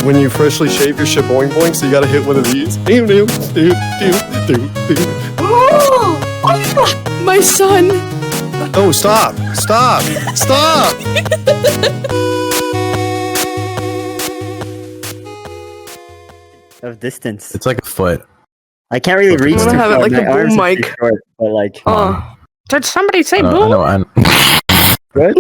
when you freshly shave your shit boing boing, so you gotta hit one of these. My son. Oh, stop! Stop! Stop! Of distance. It's like a foot. I can't really reach I'm too gonna have it far. like My a boom arms are mic. too short, but like. Did somebody say I boom? know. Good?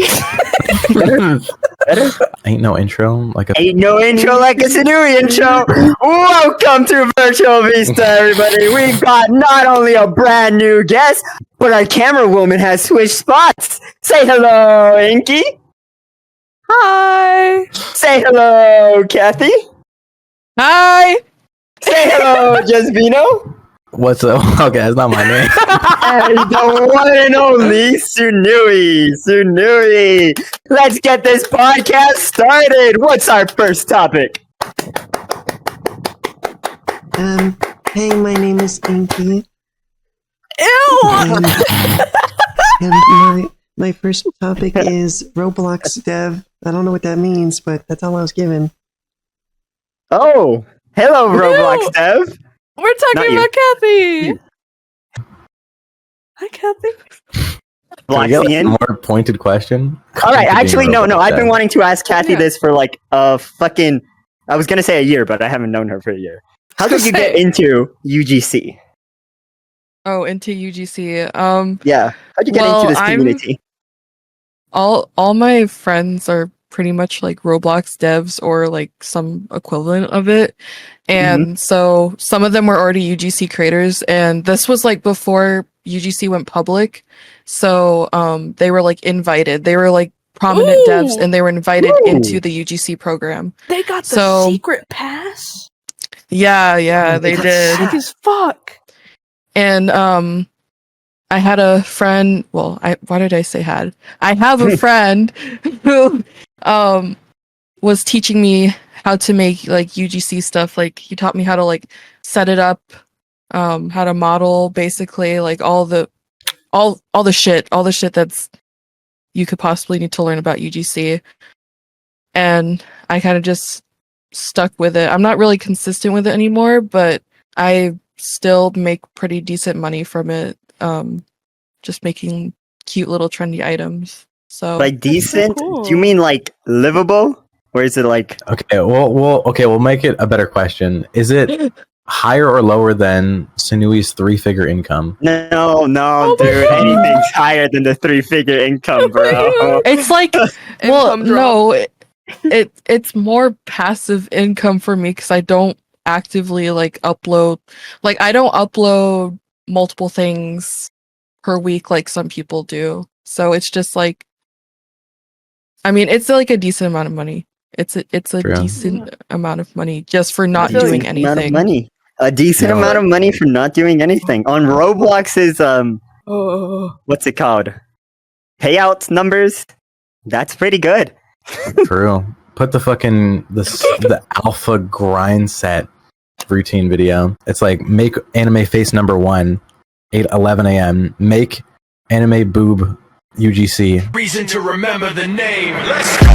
Better? Ain't no intro. Like a. Ain't no intro like a Tsunnui intro. Welcome to Virtual Vista, everybody. We've got not only a brand new guest, but our camera woman has switched spots. Say hello, Inky. Hi. Say hello, Kathy. Hi. Say hello, Jasbingo. What's up? Okay, that's not my name. And the one and only Tsunnui. Let's get this podcast started. What's our first topic? Hey, my name is Inky. Ew. And my first topic is Roblox Dev. I don't know what that means, but that's all I was given. Oh, hello, Roblox Dev. We're Not talking you. about Kathy. Hi, Kathy. Can we get like, a Bloxian. more pointed question? All right, actually, no. I've been Dev. wanting to ask Kathy Yeah. this for like fucking. I was gonna say a year, but I haven't known her for a year. How did you get Say. into UGC? Oh, into UGC. Yeah, how'd you get Well, into this I'm- community? all my friends are pretty much like Roblox devs or like some equivalent of it. And so some of them were already UGC creators, and this was like before UGC went public. So they were like invited. They were like prominent devs, and they were invited Ooh. into the UGC program. They got the So- secret pass? Yeah, they That's did. Sick as fuck. And I had a friend, well, why did I say had? I have a friend who was teaching me how to make like UGC stuff. Like he taught me how to like set it up, how to model, basically like all the shit that's you could possibly need to learn about UGC. And I kind of just stuck with it. I'm not really consistent with it anymore, but I still make pretty decent money from it. Just making cute little trendy items. So Like decent? cool. Do you mean like livable, or is it like? Okay, we'll make it a better question. Is it higher or lower than Tsunnui's 3-figure income? No, Oh my dude. God. Anything's higher than the 3-figure income, bro. it's like well, Income drop. no, it's more passive income for me because I don't actively like upload. Like I don't upload multiple things per week like some people do. So it's just like, I mean, it's like a decent amount of money. It's a True. decent amount of money just for not A decent doing amount of anything. money. A decent You know amount of money for not doing anything on Roblox's Oh. what's it called? Payout numbers. That's pretty good. True. Put the fucking the alpha grind set routine video. It's like make anime face number 1, 11 a.m. Make anime boob UGC. Reason to remember the name. Let's go.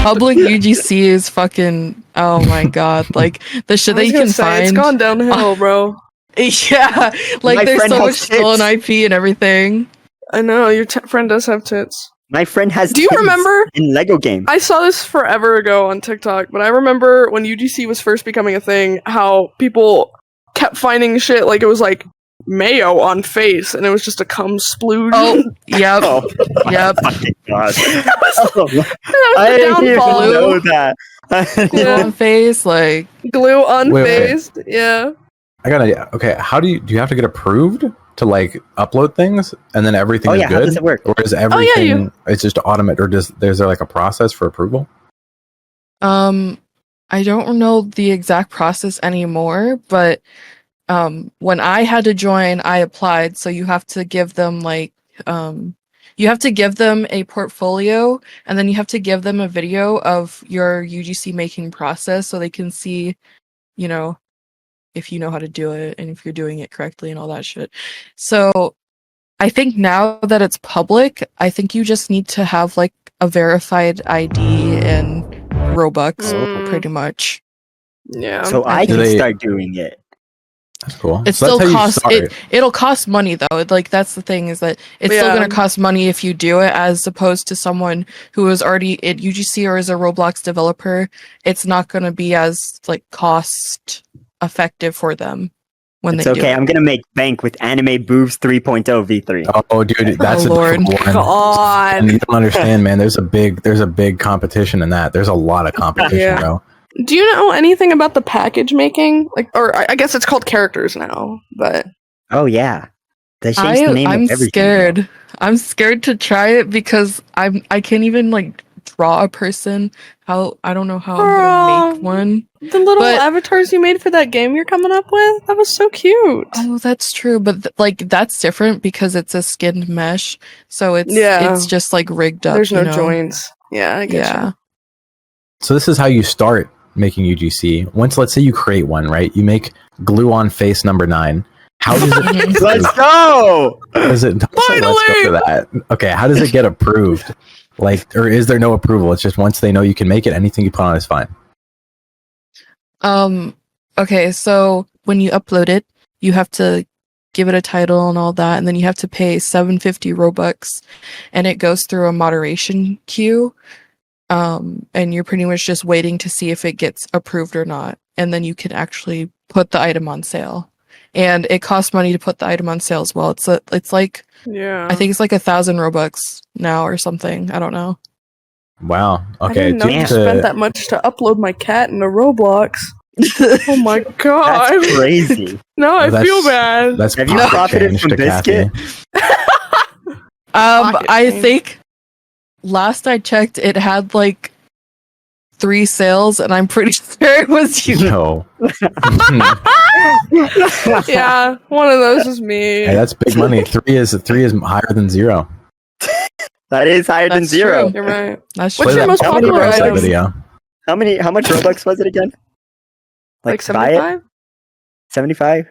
Public UGC is fucking, oh my god, like the shit that you can It's find. gone downhill, bro. Yeah, like My there's friend so has much stolen tits. IP and everything. I know, your friend does have tits. My friend has. Do you tits remember? in Lego games? I saw this forever ago on TikTok, but I remember when UGC was first becoming a thing, how people kept finding shit like it was like mayo on face, and it was just a cum splooge. Oh, yep, Oh, yep. fucking god! that was I the didn't even downfall. know that. Yeah. On face, like Glue wait. unfazed. Yeah. I gotta. Okay, how do you have to get approved to like upload things and then everything Oh is yeah, how good, does it work? or is everything you- it's just automated, or is there like a process for approval? I don't know the exact process anymore, but when I had to join, I applied. So you have to give them like you have to give them a portfolio, and then you have to give them a video of your UGC making process so they can see, you know, if you know how to do it and if you're doing it correctly and all that shit. So I think now that it's public, I think you just need to have like a verified ID and Robux, pretty much. Yeah. So I Do can they- start doing it. That's cool. It So that's still how you costs start. it'll cost money though. Like that's the thing is that it's still Yeah. gonna cost money if you do it as opposed to someone who is already at UGC or is a Roblox developer. It's not gonna be as like cost effective for them when It's they do okay. it. I'm gonna make bank with Anime Boobs 3.0 V3. Oh, dude, that's Oh, a Lord. different one. God. And you don't understand, man. There's a big competition in that. There's a lot of competition, Yeah. bro. Do you know anything about the package making? Like, or I guess it's called characters now, but Oh yeah, they changed the name I'm of everything. scared. I'm scared to try it because I can't even like draw a person. How I don't know how I'm gonna make one. the little But- avatars you made for that game you're coming up with, that was so cute. Oh, that's true, but like that's different because it's a skinned mesh, so Yeah. it's just like rigged up. There's no you know? joints. Yeah, I get Yeah. you. So this is how you start making UGC. Once, let's say you create one, right? You make glue on face number 9. How does it? Mhm. Let's go. How does it? Let's go for that. Okay, how does it get approved? Like, or is there no approval? It's just once they know you can make it, anything you put on is fine. Okay, so when you upload it, you have to give it a title and all that, and then you have to pay 750 Robux, and it goes through a moderation queue. And you're pretty much just waiting to see if it gets approved or not, and then you can actually put the item on sale. And it costs money to put the item on sale as well. It's like Yeah. I think it's like 1,000 Robux now or something. I don't know. Wow. I Okay. didn't know you to- spent that much to upload my cat into Roblox. Oh my god. That's crazy. No, I That's- feel bad. That's Have you pocket profited change from to Kathy. Biscuit? Pocket I change. think last I checked, it had like 3 sales, and I'm pretty sure it was you. No. Yeah, one of those is me. Hey, that's big money. 3 is higher than 0. That is higher than That's 0. true. You're right. That's What's true. your most How many popular Robux item? video? How much Robux was it again? Like buy it? 75? 75?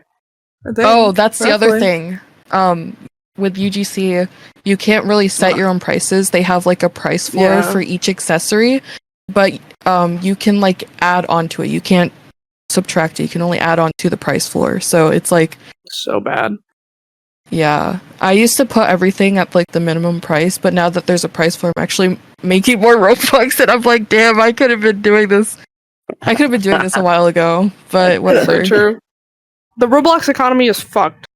I think, Oh, that's the other roughly. thing. With UGC, you can't really set your own prices. They have like a price floor Yeah. for each accessory, but you can like add onto it. You can't subtract it. You can only add on to the price floor. So it's like, So bad. yeah. I used to put everything at like the minimum price, but now that there's a price floor, I'm actually making more Robux, and I'm like, damn, I could have been doing this. I could have been doing this a while ago, but whatever. So true. The Roblox economy is fucked.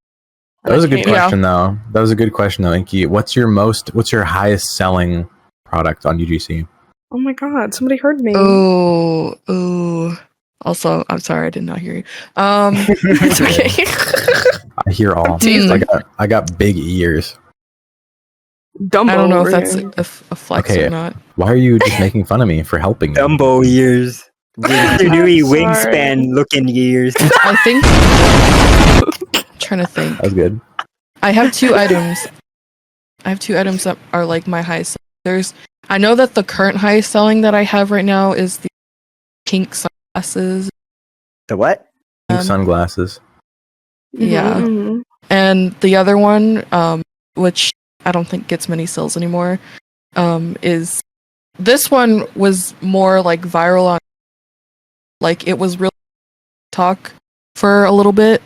That was a good Yeah. question, though. That was a good question, though, Inky. What's your highest selling product on UGC? Oh my god, somebody heard me. Oh. Also, I'm sorry, I did not hear you. It's okay. I hear all. teasing. I got big ears. Dumbo. I don't know if over that's here. a flex Okay. or not. Why are you just making fun of me for helping you? Dumbo ears. Tsunnui sorry. wingspan looking ears. I think. Trying to think. That was good. I have 2 items. I have 2 items that are like my highest. I know that the current highest selling that I have right now is the pink sunglasses. The what? Pink sunglasses. Yeah. Mhm. And the other one, which I don't think gets many sales anymore, is this one was more like viral on, like it was really talk for a little bit.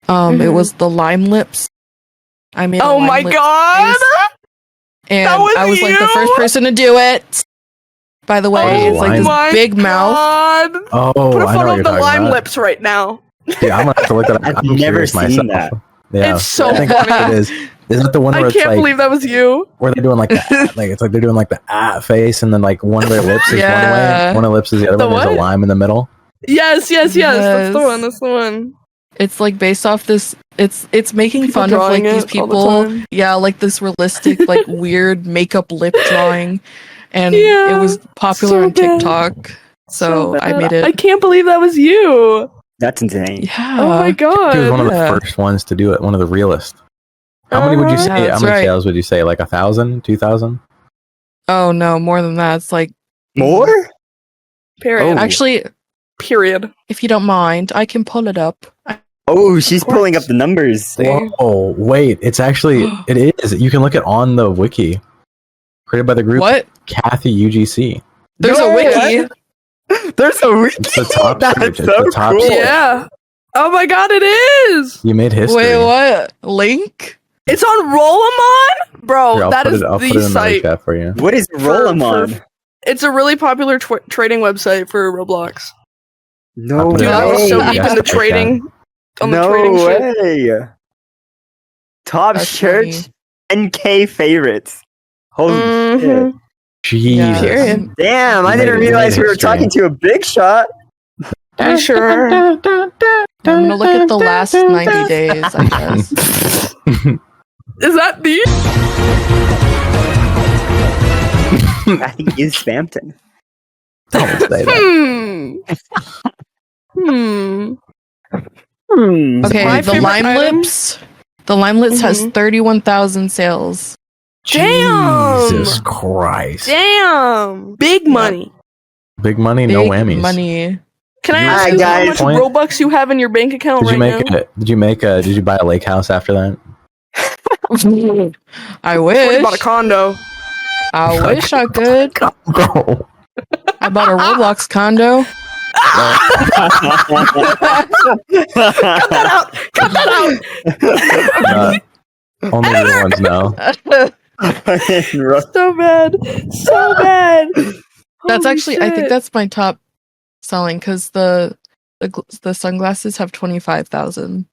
It was the lime lips. I made. a Oh lime my lip god! face, and That was I was like the you? first person to do it. By the way, Oh it's like this my big mouth. god. Oh, Put a I know photo what of you're the talking lime about. lips right now. Yeah, I'm gonna have to look that up. I've I'm never curious seen myself. that. Yeah, It's so I think funny. it is. Isn't that the one where I it's can't like believe that was you. where they're doing like the like it's like they're doing like the face and then like one of their lips is one Yeah. way, one of the lips is the other The one. There's a what? lime in the middle. Yes. That's the Yes. one. That's the one. It's like based off this. It's making People fun of like drawing these it all the people. time. Yeah, like this realistic, like weird makeup lip drawing, and Yeah, it was popular so on bad. TikTok. So I bad. made it. I can't believe that was you. That's insane. Yeah. Oh my god. He was one of the yeah. first ones to do it. One of the realest. How many would you Uh-huh. say? Yeah, how that's many right. sales would you say? Like 1,000, 2,000? Oh no, more than that. It's like More? Period. Oh. actually, Period. if you don't mind, I can pull it up. I Oh, she's pulling up the numbers. Whoa, wait! It is. You can look at on the wiki, created by the group What? Kathy UGC. There's No, a wiki. There's a wiki. It's the top That's search. It's so the top cool. search. Yeah. Oh my god, it is! You made history. Wait, what? Link? It's on Rollamon? Bro, Here, that is I'll put it the in the site. chat for you. What is Rollamon? It's a really popular trading website for Roblox. No I'll put Dude, it I in was the so chat. deep into trading. On the No trading shit. way. Top That's search funny. NK favorites. Holy Mhm. Jesus. Yeah. Period. shit. Damn, I You didn't made realize we were history. talking to a big shot. You sure? I'm gonna look at the last 90 days, I guess. Is that the? I think you spammed him. Don't say that. Hmm. Okay, My the favorite Lime item- Lips. The Lime Lips has Mhm. 31,000 sales. Damn! Jesus Christ. Damn! Big money. Big money, no Big whammies. money. Can I Hi, ask you how guys. much Point. Robux you have in your bank account Did you right make now? did you buy a lake house after that? I What wish. about a condo? I wish I could. Bro. I bought a Roblox condo. Cut that out! Cut that Only real ones know. out! So bad. So bad. That's Holy actually, I think shit. that's my top selling because the sunglasses have 25,000.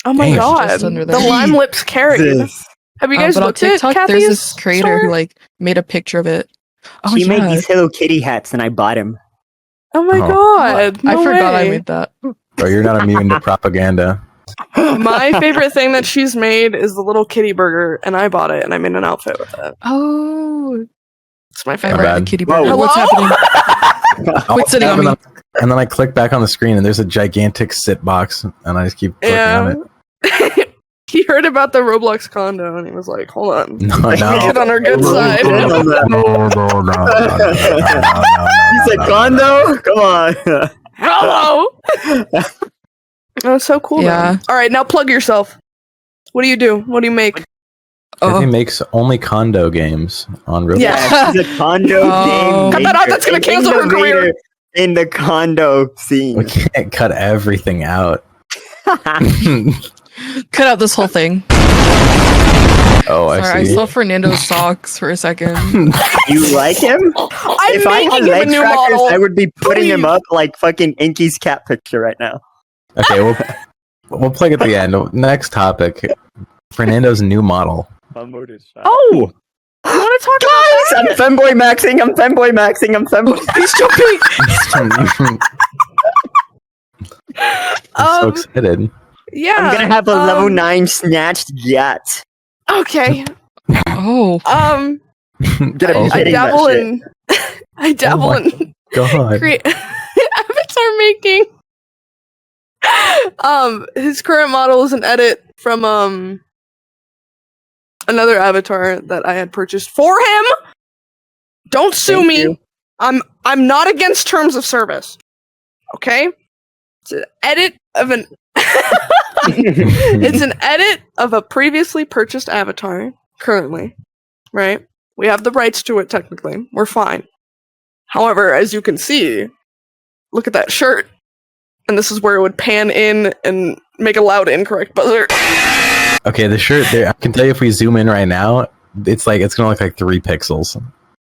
Oh my Damn. god. Just under The there. lime lips carried. Jesus. Have you guys but on looked at TikTok, Kathy's there's this creator store? who made a picture of it. Oh, She made yeah. these Hello Kitty hats and I bought him. Oh my Oh. god. I no forgot I way. made that. Bro, you're not immune to propaganda. My favorite thing that she's made is the little kitty burger, and I bought it and I made an outfit with it. Oh, It's my I favorite. read the bad. kitty Whoa. burger. What's Hello? happening? Quit sitting on me. And then I click back on the screen and there's a gigantic sit box and I just keep clicking on it. He heard about the Roblox condo and he was like, hold on. No, Get on our good side. You said condo? Come on. Hello! That was so cool. Yeah. Man. Alright, now plug yourself. What do you do? What do you make? He makes only condo games on Roblox. Yeah. She's a condo Oh. game Cut that out, maker, that's gonna an cancel her career. innovator in the condo scene. We can't cut everything out. Cut out this whole thing. Oh, Sorry, I I see. saw Fernando's socks for a second. You like him? I'm If I had making him a leg new trackers, model. I would be putting him Please. up like fucking Inky's cat picture right now. Okay, we'll plug at the end. Next topic. Fernando's new model. Oh! You want to talk Guys, about I'm femboy maxing. I'm femboy maxing. I'm femboy. He's jumping. I'm so Um, excited. Yeah. I'm gonna have a level 9 snatched yacht. Okay. Oh, Gonna be Oh. I hitting that dabble shit. in. I dabble my in God. create avatar making. His current model is an edit from another avatar that I had purchased for him. Don't sue Thank me. you. I'm not against terms of service. Okay? It's an edit of an it's an edit of a previously purchased avatar currently. Right? We have the rights to it technically. We're fine. However, as you can see, look at that shirt. And this is where it would pan in and make a loud incorrect buzzer. Okay, the shirt there. I can tell you if we zoom in right now, it's gonna look like 3 pixels.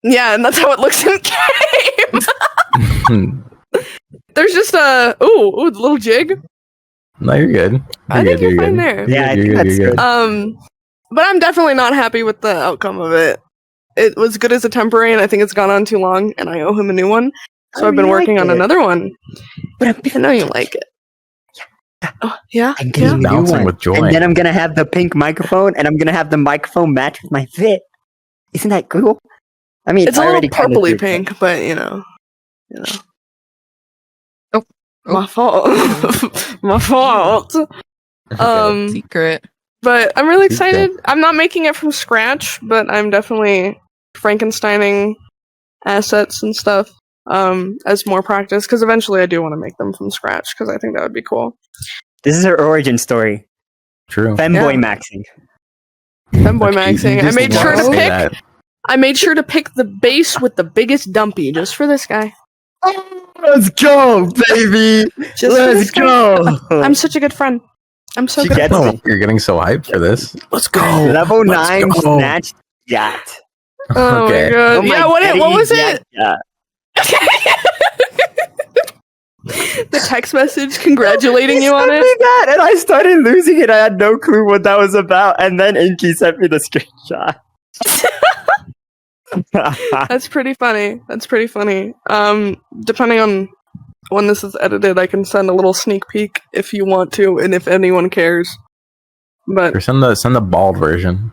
Yeah, and that's how it looks in game. There's just a ooh, the little jig. No, you're good. I think you're fine there. Yeah, I think You're that's good. But I'm definitely not happy with the outcome of it. It was good as a temporary, and I think it's gone on too long, and I owe him a new one. So Oh, I've been you working like on it. another one. But I know you like it. Oh, yeah? I'm Yeah? getting a new Bouncing one. with joy. And then I'm gonna have the pink microphone, and I'm gonna have the microphone match with my fit. Isn't that cool? I mean, It's a I little already kinda purpley do, pink, but you know. Oh. My fault. My fault. secret. But I'm really excited. I'm not making it from scratch, but I'm definitely Frankensteining assets and stuff as more practice, because eventually I do want to make them from scratch, because I think that would be cool. This is her origin story. True. Femboy Yeah. maxing. Femboy Okay, you maxing. I just made sure wanna to say pick. that. I made sure to pick the base with the biggest dumpy just for this guy. Let's go, baby. Just for Let's this guy. go. I'm such a good friend. I'm so She good. gets Oh, it. you're getting so hyped for this. Let's go. Level Let's 9 go. snatched yacht. Oh Okay. my god. Oh my Yeah. What daddy, was it? Yeah. The text message congratulating you on He it. sent me that, and I started losing it. I had no clue what that was about, and then Inky sent me the screenshot. That's pretty funny. That's pretty funny. Depending on when this is edited, I can send a little sneak peek if you want to, and if anyone cares. But Or send the bald version.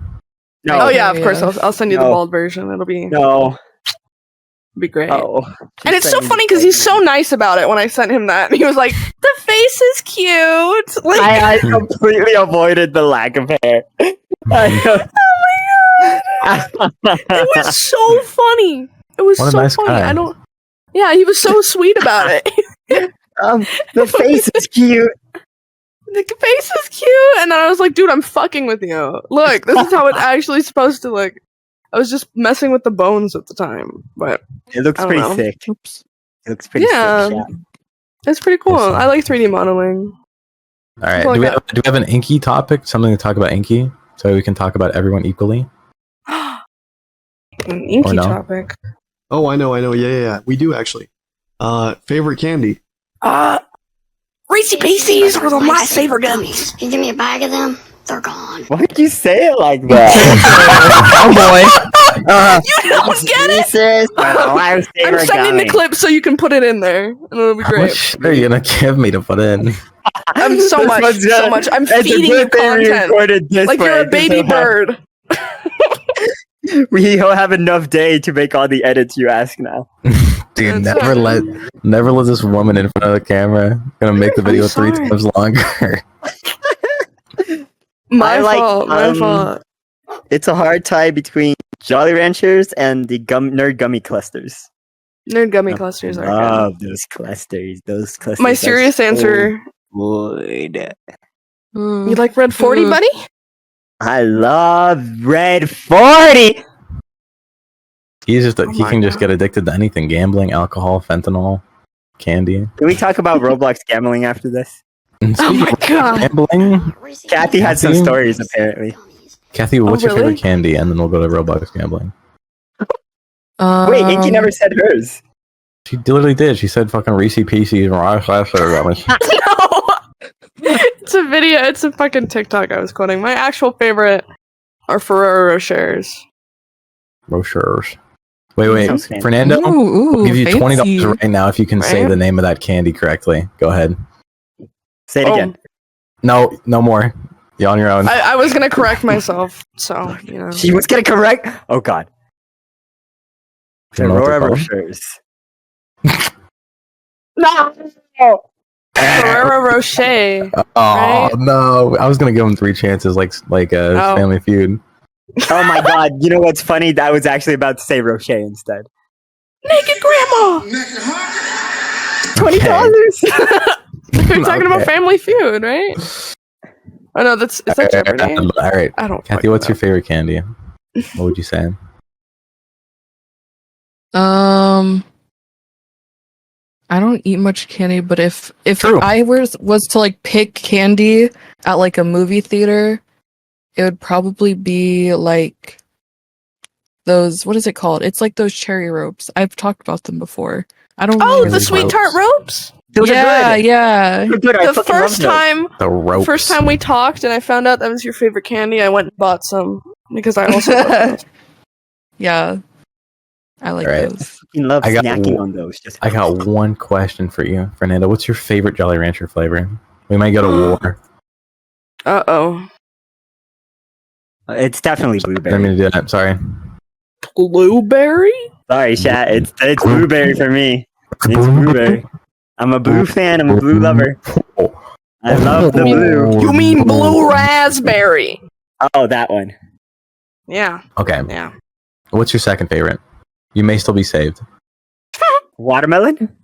No, oh yeah, of course, yeah. I'll send you the No. bald version. It'll be great. Oh, And it's so funny because he's so nice about it. When I sent him that, he was like, "The face is cute." Like, I completely avoided the lack of hair. it was so funny. It was What a so nice funny. guy. I don't. Yeah, he was so sweet about it. The face is cute. The face is cute, and then I was like, "Dude, I'm fucking with you. Look, this is how it actually supposed to look." I was just messing with the bones at the time, but It looks I don't pretty know. sick. Oops. It looks pretty Yeah. sick. Yeah. it's pretty cool. Awesome. I like 3D modeling. All right. Something like Do we have an Inky topic? Something to talk about Inky, so we can talk about everyone equally. An inky no? topic. Oh, I know. Yeah. We do actually. Favorite candy? Reese's Pieces are my favorite gummies. You give me a bag of them, they're gone. Why did you say it like that? Oh boy. You don't get it. Jesus, I'm sending the clip so you can put it in there, and it'll be How great. much shit are you gonna give me to put in? I'm so much. I'm feeding you content. Like you're a baby bird. We don't have enough day to make all the edits you ask now. Dude, That's never let this woman in front of the camera. Gonna make the video three sorry. times longer. My I like, fault. My fault. It's a hard tie between Jolly Ranchers and the nerd gummy clusters. Nerd gummy clusters are good. Love those clusters. Those clusters. My are serious so answer. good. You like Red 40, Mm. buddy? I love Red 40. He my can just God. get addicted to anything: gambling, alcohol, fentanyl, candy. Can we talk about Roblox gambling after this? And Oh speaking my of god. gambling, Kathy had some Kathy? stories apparently. Kathy, what's your really? favorite candy? And then we'll go to Roblox gambling. Wait, Inky never said hers. She literally did. She said fucking Reese's Pieces. No. It's a video. It's a fucking TikTok I was quoting. My actual favorite are Ferrero Rochers. Rochers. Wait, Sounds fancy. Fernando. Ooh, I'll give you $20 fancy. right now if you can say Right? the name of that candy correctly. Go ahead. Say it again. No more. You're on your own. I was gonna correct myself, so you know. She was gonna correct. Oh God. You know what they're Aurora called? Rochers. No. Ferrero Rocher. Oh right? no! I was gonna give him 3 chances, like Oh. Family Feud. Oh my God! You know what's funny? I was actually about to say Rocher instead. Naked Grandma. $20. We're talking about Okay. Family Feud, right? Oh no, is that Jeopardy? All right, I don't. Kathy, fucking what's know. your favorite candy? What would you say? I don't eat much candy, but if True. I was to like pick candy at like a movie theater, it would probably be like those, what is it called? It's like those cherry ropes. I've talked about them before. I don't Oh, really the sweet ropes. tart ropes. Those yeah, are good. yeah. They're good. I The fucking love first those. time, The ropes. first time we talked, and I found out that was your favorite candy, I went and bought some because I also love those. Yeah. I like Alright. those. fucking love I got snacking one- on those. Just I got one question for you, Fernando. What's your favorite Jolly Rancher flavor? We might go to war. Uh oh. It's definitely I didn't blueberry. mean to do that. Sorry. Blueberry? Sorry, chat. It's blueberry for me. It's blueberry. I'm a blue fan. I'm a blue lover. I love the blue. You mean blue raspberry? Oh, that one. Yeah, Okay. yeah. What's your second favorite? You may still be saved. Watermelon?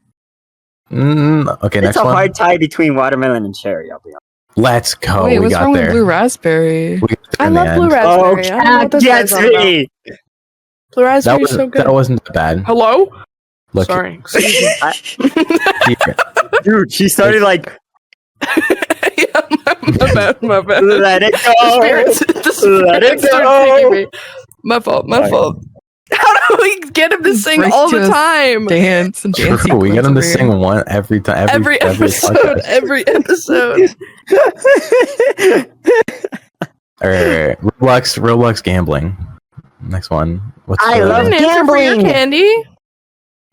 Okay, It's next a one. hard tie between watermelon and cherry. I'll be honest. Let's go. Wait, we what's got wrong there. with blue raspberry? We got there I in the love end. blue Oh, raspberry. I don't know what this yes, guy's on about. me. Blue That, raspberry is was, so good. that wasn't that bad. Hello? Look, Sorry. Excuse me. here. Dude, she started like, Yeah, my bad. let it go. Let it go. My fault. Sorry. How do we get him to sing Break all to the a time? Dance and dance. True, we get him to sequence sing over one every time. Every episode. podcast. Every episode. All right. Roblox gambling. Next one. What's I the- love An answer for your gambling. candy.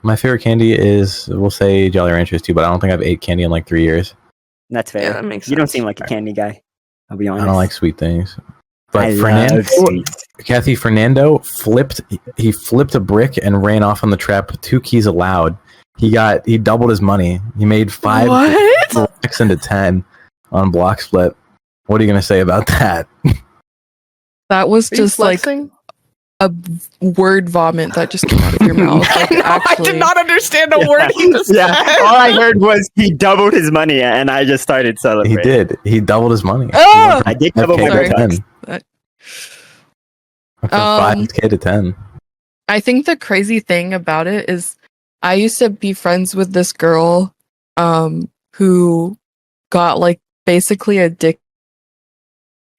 My favorite candy is, we'll say Jolly Ranchers too, but I don't think I've ate candy in like 3 years. That's fair. Yeah, that makes You don't sense. seem like a candy guy. I'll be honest. I don't like sweet things. But I Fernando, love sweets. Kathy Fernando flipped a brick and ran off on the trap with 2 keys allowed. He doubled his money. He made 5 What? blocks into 10 on block split. What are you gonna say about that? That was Are you just like flexing? a word vomit that just came out of your mouth. Like, I know, I actually. did not understand a word he just Yeah, said. all I heard was he doubled his money, and I just started He celebrating. did. He doubled his money. Oh! I did double my Sorry. bucks. That- From 5K to 10. I think the crazy thing about it is I used to be friends with this girl who got like basically addicted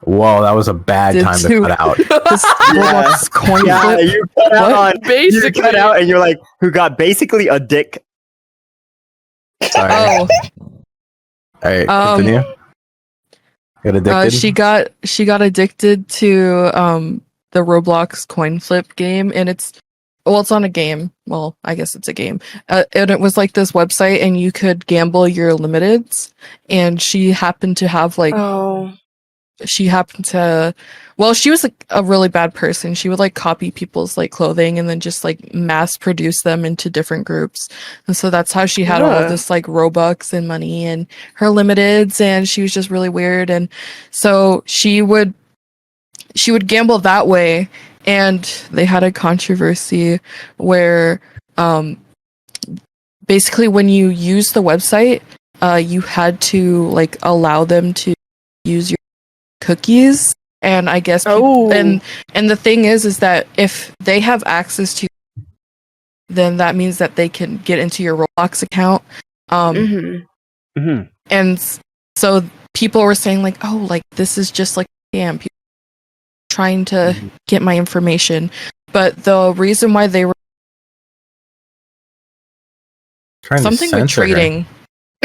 Whoa, that was a bad Did time to too. cut out. to this Roblox coin Yeah, flip. you cut out What? on. You Basically. cut out, and you're like, who got basically a dick. Sorry. Oh, All right, Um, continue. Got addicted. she got addicted to the Roblox coin flip game, and it's on a game. Well, I guess it's a game. And it was like this website, and you could gamble your limiteds. And she happened to have like Oh. she was like a really bad person. She would like copy people's like clothing and then just like mass produce them into different groups. And so that's how she had all Yeah. of this like Robux and money and her limiteds, and she was just really weird. And so she would gamble that way, and they had a controversy where basically when you use the website, you had to like allow them to use your cookies. And I guess Oh. and the thing is that if they have access to, then that means that they can get into your Roblox account. Mm-hmm. And so people were saying like, oh, like this is just like a scam. People trying to get my information. But the reason why they were Trying to something with censor her. trading.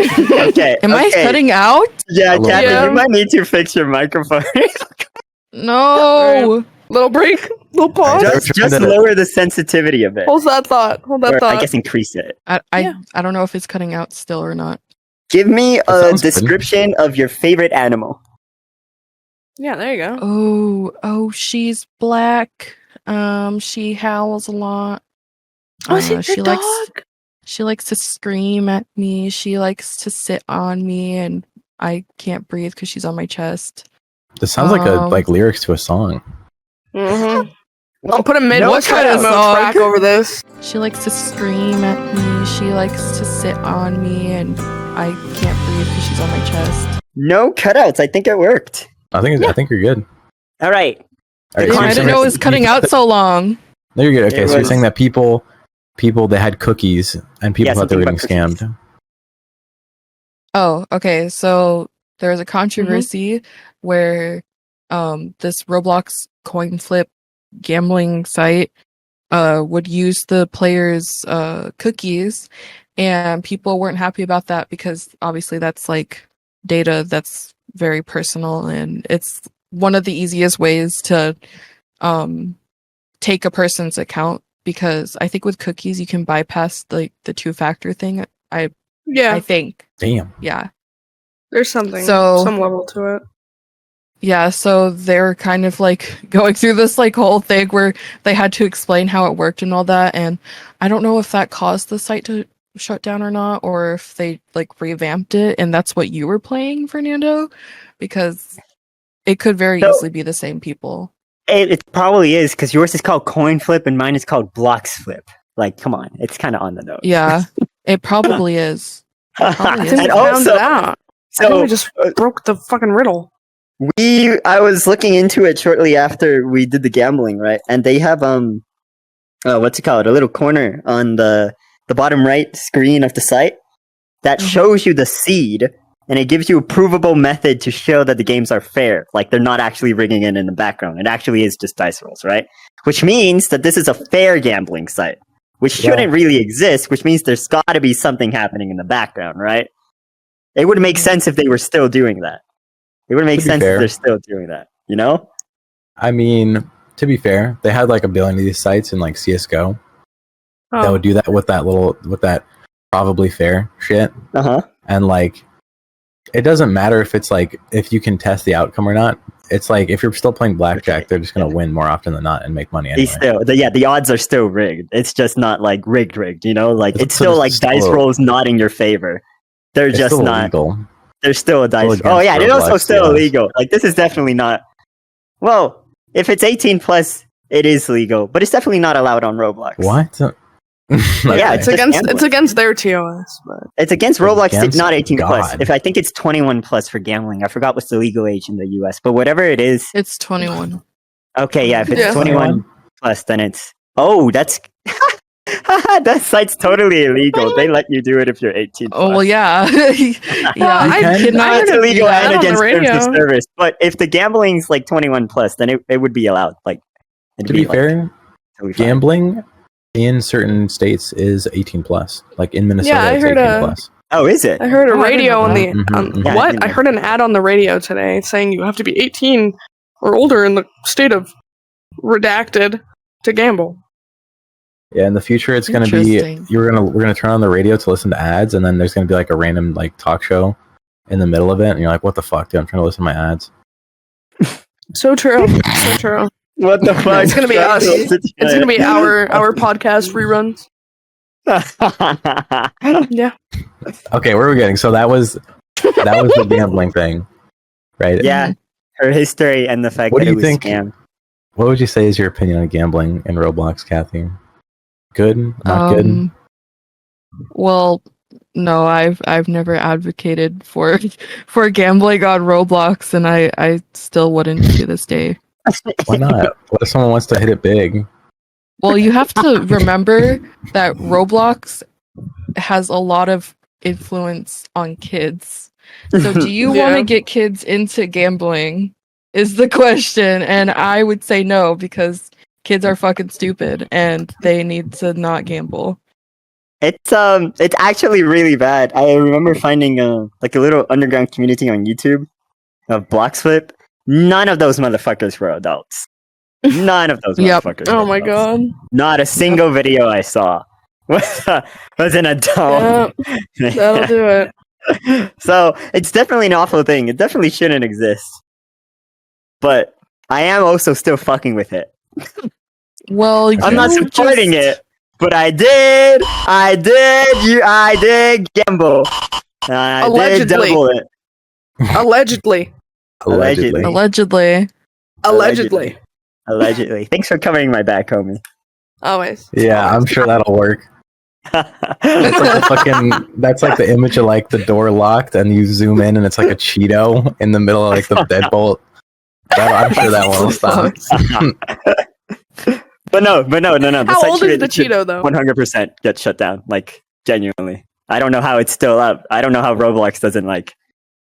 Okay. Am I okay. cutting out? Yeah, A little Kathy, bit. you might need to fix your microphone. No. Little break. Little pause. Alright, just lower the sensitivity a bit. Hold that thought. Hold that Or, thought. I guess increase it. Yeah. I don't know if it's cutting out still or not. Give me a sounds good. description of your favorite animal. Yeah, there you go. Oh, she's black. She howls a lot. Oh, is it she your likes dog? she likes to scream at me. She likes to sit on me, and I can't breathe because she's on my chest. This sounds like lyrics to a song. Mm-hmm. I'll put a Midwest kind of emo song? track over this. She likes to scream at me. She likes to sit on me, and I can't breathe because she's on my chest. No cutouts. I think it worked. I think you're good. All right. All right, Damn, so I you're didn't saying know it that was cutting out so long. No, you're good. Okay, It so you're was- saying that people they had cookies and people Yeah, thought they were getting something about scammed. Oh, okay. So there was a controversy where this Roblox coin flip gambling site would use the players' cookies, and people weren't happy about that because obviously that's like data that's very personal, and it's one of the easiest ways to take a person's account, because I think with cookies you can bypass like the two-factor thing. I Yeah, think. Damn. Yeah. there's something. So- some level to it. Yeah, so they're kind of like going through this like whole thing where they had to explain how it worked and all that, and I don't know if that caused the site to shut down or not, or if they like revamped it and that's what you were playing, Fernando, because it could very So- easily be the same people. It probably is because yours is called coin flip and mine is called blocks flip. Like, come on, it's kind of on the nose. Yeah, it probably is. I Probably think is. we and found also, it out. I just broke the fucking riddle. I was looking into it shortly after we did the gambling, right? And they have what's it called? A little corner on the bottom right screen of the site that shows you the seed, and it gives you a provable method to show that the games are fair. Like they're not actually rigging it in the background. It actually is just dice rolls, right? Which means that this is a fair gambling site, which shouldn't really exist, which means there's got to be something happening in the background, right? It would make sense if they were still doing that. It would make sense if they're still doing that, you know? I mean, to be fair, they had like a billion of these sites in like CSGO that would do that with that probably fair shit. And like, it doesn't matter if it's like, if you can test the outcome or not. It's like, if you're still playing blackjack, they're just going to win more often than not and make money anyway. The odds are still rigged. It's just not like rigged, you know? Like, it's still like dice rolls not in your favor. They're just not. Illegal. There's still a dice. Oh yeah, it's also still illegal. Like this is definitely not. Well, if it's 18 plus, it is legal, but it's definitely not allowed on Roblox. What? Yeah, it's against their TOS. But it's against Roblox. It's not 18 plus. If I think it's 21 plus for gambling. I forgot what's the legal age in the US, but whatever it is, it's 21. Okay, yeah, if it's 21 plus, then it's that's. That site's totally illegal. They let you do it if you're 18. Oh well, yeah, I heard illegal and against terms of service. But if the gambling's like 21 plus, then it would be allowed. Like to be fair, gambling in certain states is 18 plus. Like in Minnesota, I it's heard 18 plus. Oh, is it? I heard a radio on the what? I heard an ad on the radio today saying you have to be 18 or older in the state of redacted to gamble. Yeah, in the future, it's going to be we're gonna turn on the radio to listen to ads, and then there's going to be like a random like talk show in the middle of it, and you're like, "What the fuck, dude? I'm trying to listen to my ads." So true, so true. What the fuck? It's going to be us. It's going to be our podcast reruns. Yeah. Okay, where are we getting? So that was the gambling thing, right? Yeah, her history and the fact what that do you it was think? scam. What would you say is your opinion on gambling in Roblox, Kathy? Good? Not good? Well, no, I've never advocated for gambling on Roblox, and I still wouldn't to this day. Why not? What if someone wants to hit it big? Well, you have to remember that Roblox has a lot of influence on kids. So do you want to get kids into gambling is the question, and I would say no, because kids are fucking stupid and they need to not gamble. It's actually really bad. I remember finding like a little underground community on YouTube of Bloxflip. None of those motherfuckers were adults. None of those motherfuckers. Oh my god! Not a single video I saw was an adult. Yep. That'll do it. So it's definitely an awful thing. It definitely shouldn't exist. But I am also still fucking with it. Well, I'm not supporting it, but I did gamble. Allegedly. Did double it. Allegedly. Allegedly. Thanks for covering my back, homie. Always. Yeah, I'm sure that'll work. That's like the image of like the door locked and you zoom in and it's like a Cheeto in the middle of like the deadbolt. I'm sure that won't stop. But no. How old is the Cheeto though? 100% gets shut down. Like genuinely, I don't know how it's still up. I don't know how Roblox doesn't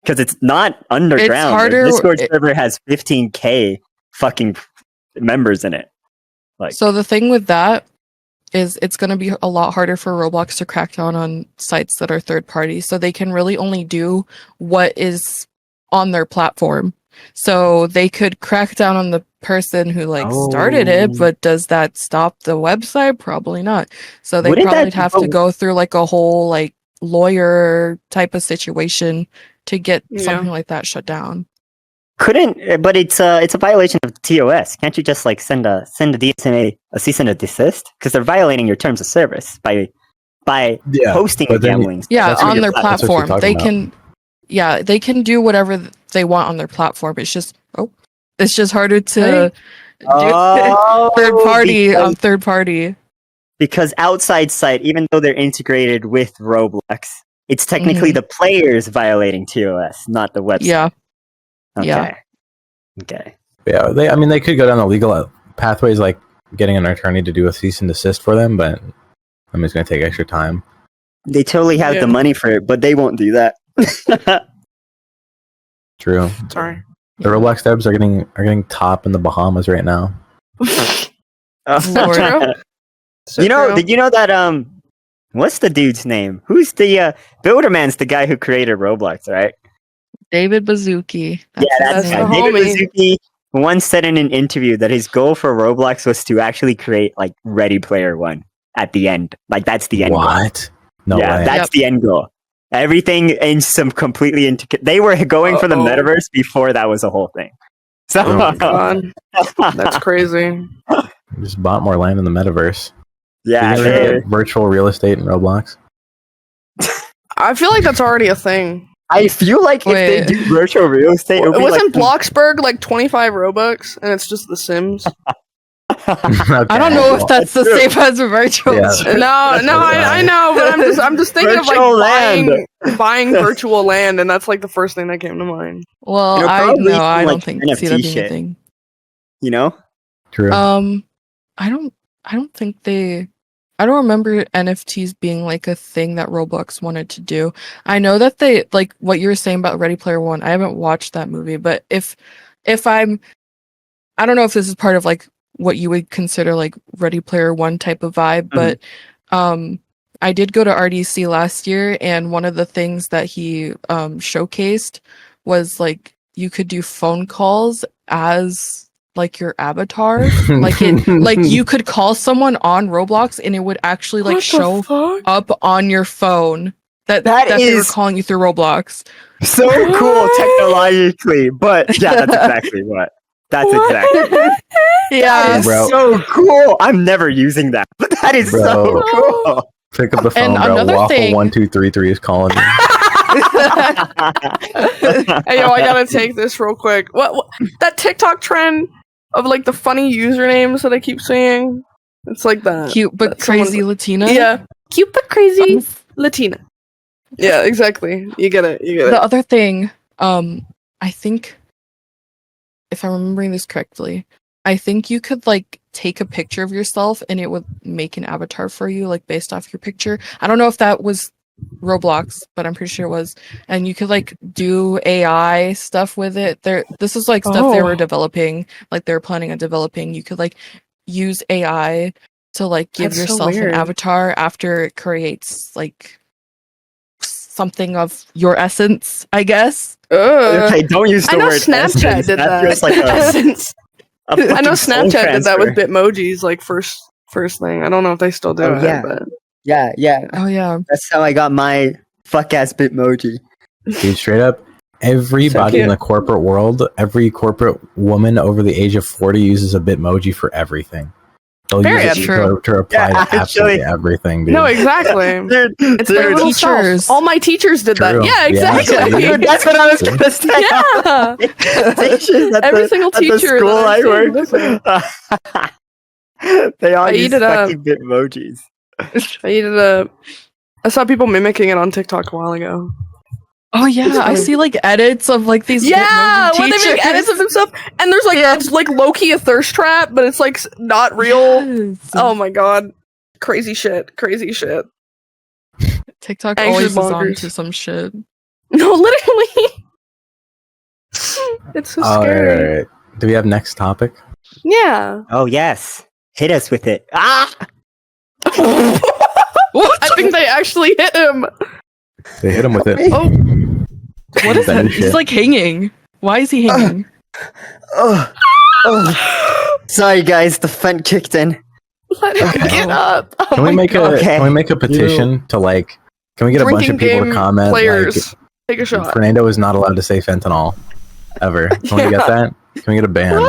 because it's not underground. It's harder. The Discord server has 15K fucking members in it. Like, so the thing with that is it's going to be a lot harder for Roblox to crack down on sites that are third party. So they can really only do what is on their platform. So they could crack down on the person who started it, but does that stop the website? Probably not. So they probably have to go through like a whole like lawyer type of situation to get something like that shut down. But it's a violation of TOS. Can't you just like send a DSMA a cease and a desist? Because they're violating your terms of service by hosting a gambling. Yeah, on their platform they can. Yeah, they can do whatever they want on their platform. It's just harder to do third party. Because outside site, even though they're integrated with Roblox, it's technically the players violating TOS, not the website. Yeah. Okay. Yeah. Okay. Yeah, they could go down the legal pathways, like getting an attorney to do a cease and desist for them, but I mean, it's going to take extra time. They totally have the money for it, but they won't do that. True. Sorry. The Roblox devs are getting top in the Bahamas right now. Lord. So You know, true. did you know that what's the dude's name? Who's the Builderman's the guy who created Roblox, right? David Bazuki. Yeah, that's his the right. name. David homie. Baszucki once said in an interview that his goal for Roblox was to actually create like Ready Player One at the end. Like that's the end goal. What? No Yeah, way. that's the end goal. Everything in some completely they were going for the metaverse before that was a whole thing. So Oh my god, that's crazy. Just bought more land in the metaverse. yeah, You they- ever get virtual real estate in Roblox? I feel like that's already a thing. I feel like if they Wait. do virtual real estate, it would It be wasn't like, Bloxburg like 25 Robux, and it's just The Sims. I don't know if that's the True. same as a virtual. Yeah. No, I know, but I'm just thinking of Virtual like buying virtual land, and that's like the first thing that came to mind. Well, It'll I probably no, be I like don't think see that NFT being shit. a thing. you know, True. I don't think I don't remember NFTs being like a thing that Roblox wanted to do. I know that they like what you were saying about Ready Player One. I haven't watched that movie, but if I don't know if this is part of like what you would consider like Ready Player One type of vibe, but I did go to RDC last year, and one of the things that he showcased was like you could do phone calls as like your avatar, like you could call someone on Roblox and it would actually like What the show fuck? up on your phone that That they were is- calling you through Roblox. so cool technologically. But yeah, that's exactly what. That's exactly. Yeah. It's Bro. so cool. I'm never using that, but that is so Bro. cool. Pick up the phone, And bro. another Waffle thing- 1233 is calling you. Hey yo, I gotta take this real quick. What that TikTok trend of like the funny usernames that I keep seeing? It's like that. Cute but That's someone's- crazy Latina. Yeah, cute but crazy Latina. Yeah, exactly. You get it. You get The it. other thing, I think if I'm remembering this correctly, I think you could like take a picture of yourself and it would make an avatar for you, like based off your picture. I don't know if that was Roblox, but I'm pretty sure it was. And you could like do AI stuff with it. This is like stuff they were Oh. developing, like they were planning on developing. You could like use AI to like give That's so yourself an weird. avatar after it creates like something of your essence, I guess. Ugh. Okay, don't use the I know word Snapchat essence. did That that. feels like a Essence. I know fucking soul Snapchat did that with transfer. Bitmojis, like first thing. I don't know if they still do Oh, it, yeah. but Yeah. Oh yeah. That's how I got my fuck ass Bitmoji. Dude, straight up, everybody in cute. the corporate world, every corporate woman over the age of 40 uses a Bitmoji for everything. They'll Very use it true. to reply Yeah, to absolutely actually- everything, dude. no, exactly. Dude, It's their little Teachers. self. All my teachers did that. True. Yeah, Yeah, exactly. dude, that's what I was gonna say. Yeah. Teachers at Every the- single at the teacher school that I I've seen worked. They all I use eat it up. fucking Bitmojis. I saw people mimicking it on TikTok a while ago. Oh yeah, I see like edits of like these. Yeah, Bitmoji where they make teachers. edits of themselves, and there's like it's like low key a thirst trap, but it's like not real. Yes. Oh my god, crazy shit, crazy shit. TikTok Anxious always is on bonkers. to some shit. No, literally, it's so All scary. right. Do we have next topic? Yeah. Oh yes, hit us with it. Ah, I think they actually hit him. They hit him with it. Oh, What is That that? is He's shit. like hanging. Why is he hanging? Sorry guys, the vent kicked in. let him get up. Oh Can we my make God. Okay. can we make a petition to like? Can we get a bunch of Drinking people to game comment? players? Take a Like, shot. Fernando is not allowed to say fentanyl ever. Can we get that? Can we get a ban?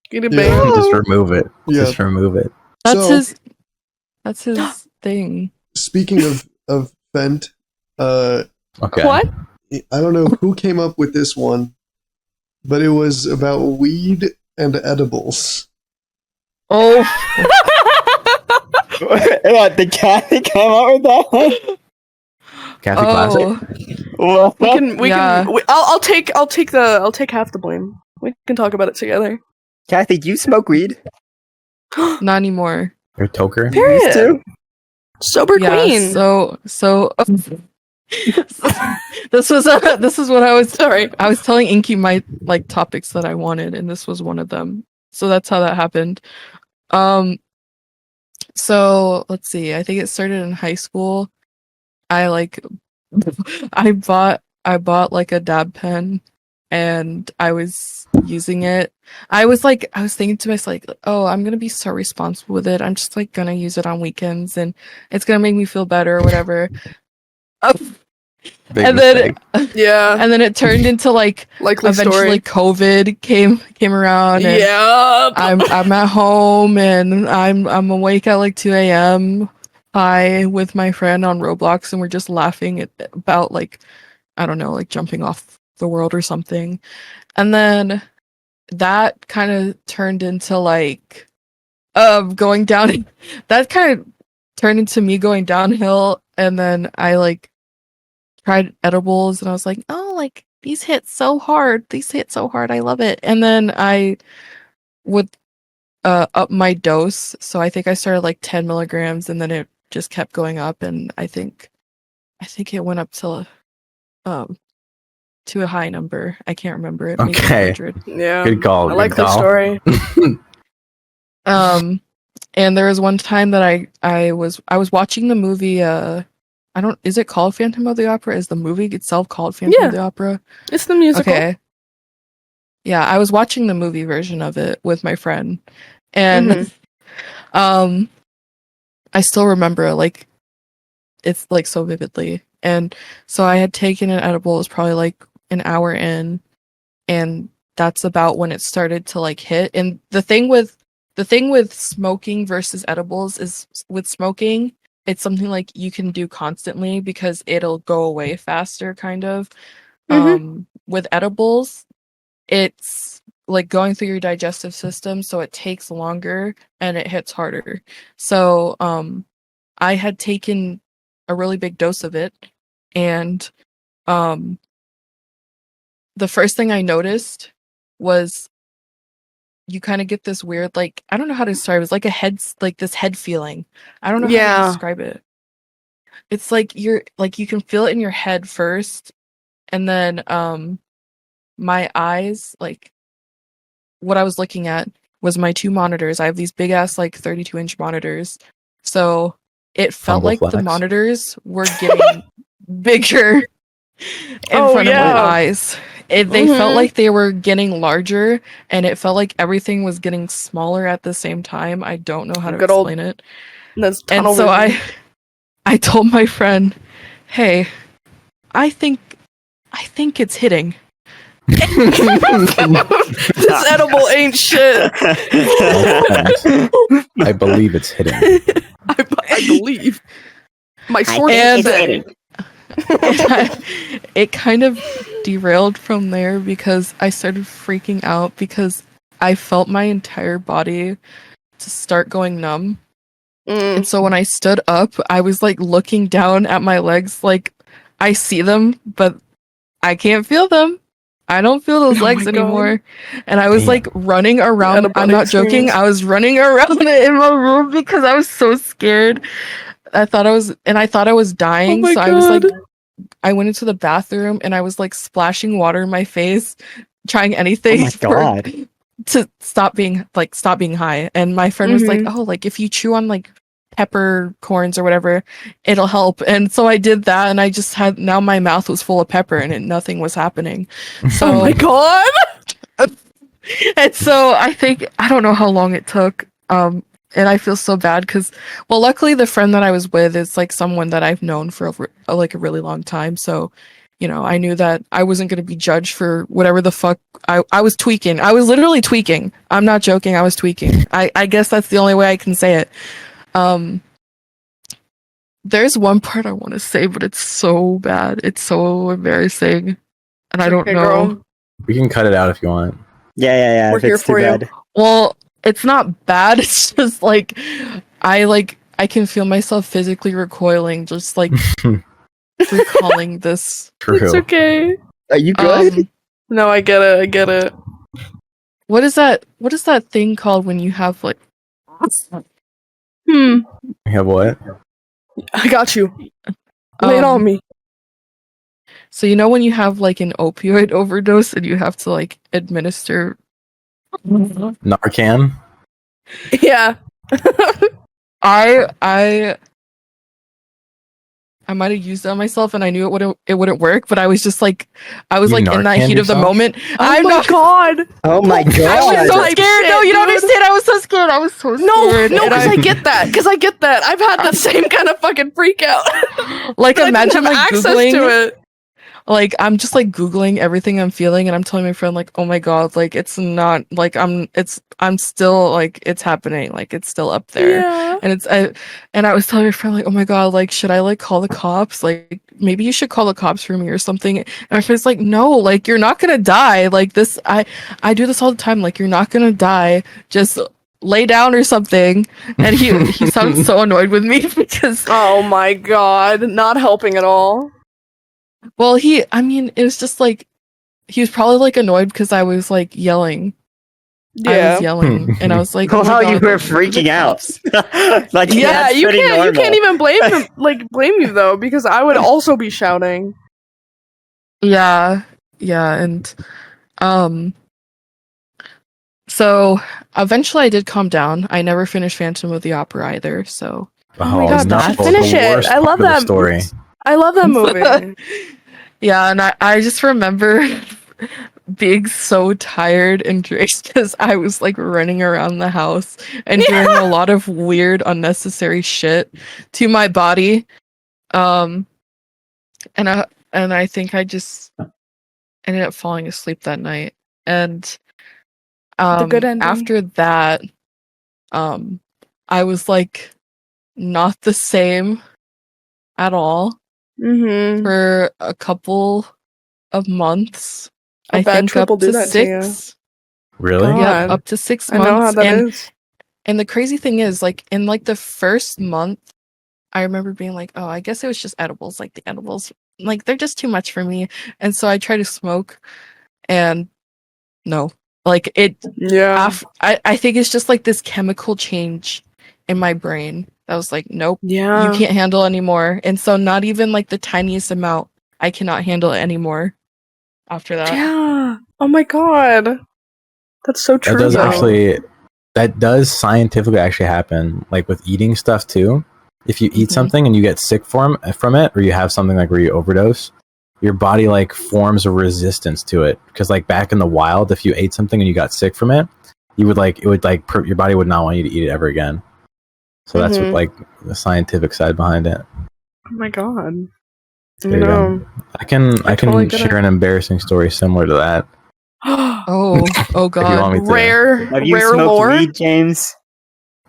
Get a Yeah. bang. Just remove it. Yeah. Just remove it. That's So- his. That's his thing. Speaking of Fent, Okay. What? I don't know who came up with this one, but it was about weed and edibles. Oh, What, the cat came out with that one? Kathy Classic. Oh, We can. I'll take half the blame. We can talk about it together. Kathy, do you smoke weed? not anymore. Or Toker. You used to? Sober queen. So this was what I was Sorry. I was telling Inky my like topics that I wanted, and this was one of them. So that's how that happened. So let's see. I think it started in high school. I bought like a dab pen, and I was using it. I was thinking to myself, like, oh, I'm gonna be so responsible with it. I'm just like gonna use it on weekends, and it's gonna make me feel better or whatever. Big and mistake. then Yeah. and then it turned into like Likely eventually story. COVID came around. And Yeah. I'm at home and I'm awake at like 2 a.m. high with my friend on Roblox, and we're just laughing about like, I don't know, like jumping off the world or something. And then that kind of turned into like going down. That kind of turned into me going downhill, and then I like tried edibles, and I was like, oh, like these hit so hard. I love it. And then I would up my dose. So I think I started like 10 milligrams, and then it just kept going up, and I think it went up to a high number. I can't remember it. Maybe Okay. 100. Yeah. Good call. I good like the call. story. And there was one time that I was watching the movie. Is it called Phantom of the Opera? Is the movie itself called Phantom of the Opera? It's the musical. Okay. Yeah, I was watching the movie version of it with my friend, and I still remember like it's like so vividly. And so I had taken an edible. It was probably like an hour in, and that's about when it started to like hit. And the thing with smoking versus edibles is, with smoking, it's something like you can do constantly because it'll go away faster, kind of. With edibles, it's like going through your digestive system, so it takes longer and it hits harder. So I had taken a really big dose of it, and the first thing I noticed was you kind of get this weird, like, I don't know how to describe it. It's like this head feeling. I don't know how to describe it. It's like you can feel it in your head first, and then my eyes, like, what I was looking at was my two monitors. I have these big ass like 32-inch monitors. So it felt Humble like the flex. monitors were getting bigger in front of my eyes. They felt like they were getting larger, and it felt like everything was getting smaller at the same time. I don't know how to explain it. And so I told my friend, "Hey, I think it's hitting." This edible ain't shit. I believe it's hitting. I believe. My source And is hitting. it kind of derailed from there because I started freaking out because I felt my entire body to start going numb. And so when I stood up, I was like looking down at my legs, like I see them, but I can't feel them. I don't feel those legs anymore. And I was like running around. I'm not joking. I was running around in my room because I was so scared. I thought I was dying. So I was like, I went into the bathroom and I was like splashing water in my face, trying anything to stop being high. And my friend was like, oh, like if you chew on like peppercorns or whatever, it'll help. And so I did that, and I just had, now my mouth was full of pepper and nothing was happening. So, oh my god. And so I don't know how long it took. And I feel so bad because, well, luckily the friend that I was with is like someone that I've known for like a really long time. So, you know, I knew that I wasn't going to be judged for whatever the fuck I was tweaking. I was literally tweaking. I'm not joking. I was tweaking. I guess that's the only way I can say it. There's one part I want to say, but it's so bad. It's so embarrassing. And I don't know. Girl. We can cut it out if you want. Yeah. We're if here it's too for you. bad. Well, it's not bad. It's just like I can feel myself physically recoiling, just like recalling this. It's True. okay. Are you good? No, I get it. I get it. What is that thing called when you have like Hmm. You have what? I got you. Lay it on me. So you know when you have like an opioid overdose and you have to like administer Narcan? Yeah. I might have used it on myself and I knew it wouldn't work, but I was just like I was You like in that Narcan'd heat of the yourself? moment. Oh I'm my not god. Oh my I was god. so Like scared. No, shit, you don't dude. understand. I was so scared. I was so No, scared. no, And because I get that. Because I get that. I've had the same kind of fucking freak out. like But I didn't imagine have like access Googling to it. like I'm just like Googling everything I'm feeling and I'm telling my friend like, oh my god, like it's not like I'm still like it's happening, like it's still up there. Yeah. And I was telling my friend like, oh my god, like should I like call the cops? Like maybe you should call the cops for me or something. And my friend's like, no, like you're not gonna die. Like this I do this all the time, like you're not gonna die. Just lay down or something. And he sounded so annoyed with me because Oh my god. Not helping at all. well, it was just like he was probably like annoyed because I was like yelling. I Yeah. was yelling, and I was like, Well, "Oh my how you God, were like, freaking out. cops." Like, Yeah, that's you pretty can't normal. even blame him blame you though, because I would also be shouting. Yeah, and um, so eventually I did calm down. I never finished Phantom of the Opera either. So Oh my god, no, you should the finish it. worst I love part of the that story. I love that movie. yeah, and I just remember being so tired and drained because I was like running around the house and doing a lot of weird, unnecessary shit to my body. And I think I just ended up falling asleep that night. And The good ending. after that, I was like not the same at all Mm-hmm. for a couple of months. A I bad think trip up will do to that to you. 6. Really? God. Yep, up to 6 I months. know how that is. And the crazy thing is, like, in like the first month, I remember being like, oh, I guess it was just edibles. Like the edibles, like they're just too much for me. And so I tried to smoke and no, like it, Yeah. I think it's just like this chemical change in my brain. I was like, nope, Yeah. you can't handle anymore. And so not even like the tiniest amount, I cannot handle it anymore after that. Yeah. Oh my god. That's so true. That does though. actually, that does scientifically actually happen, like with eating stuff too. If you eat Mhm. something and you get sick from it, or you have something like where you overdose, your body like forms a resistance to it. Because like back in the wild, if you ate something and you got sick from it, you would like your body would not want you to eat it ever again. So that's what Mhm. like the scientific side behind it. Oh my god. There you go. I can totally get share it. an embarrassing story similar to that. Oh If you want God. me to. Rare Have you rare smoked lore. weed, James?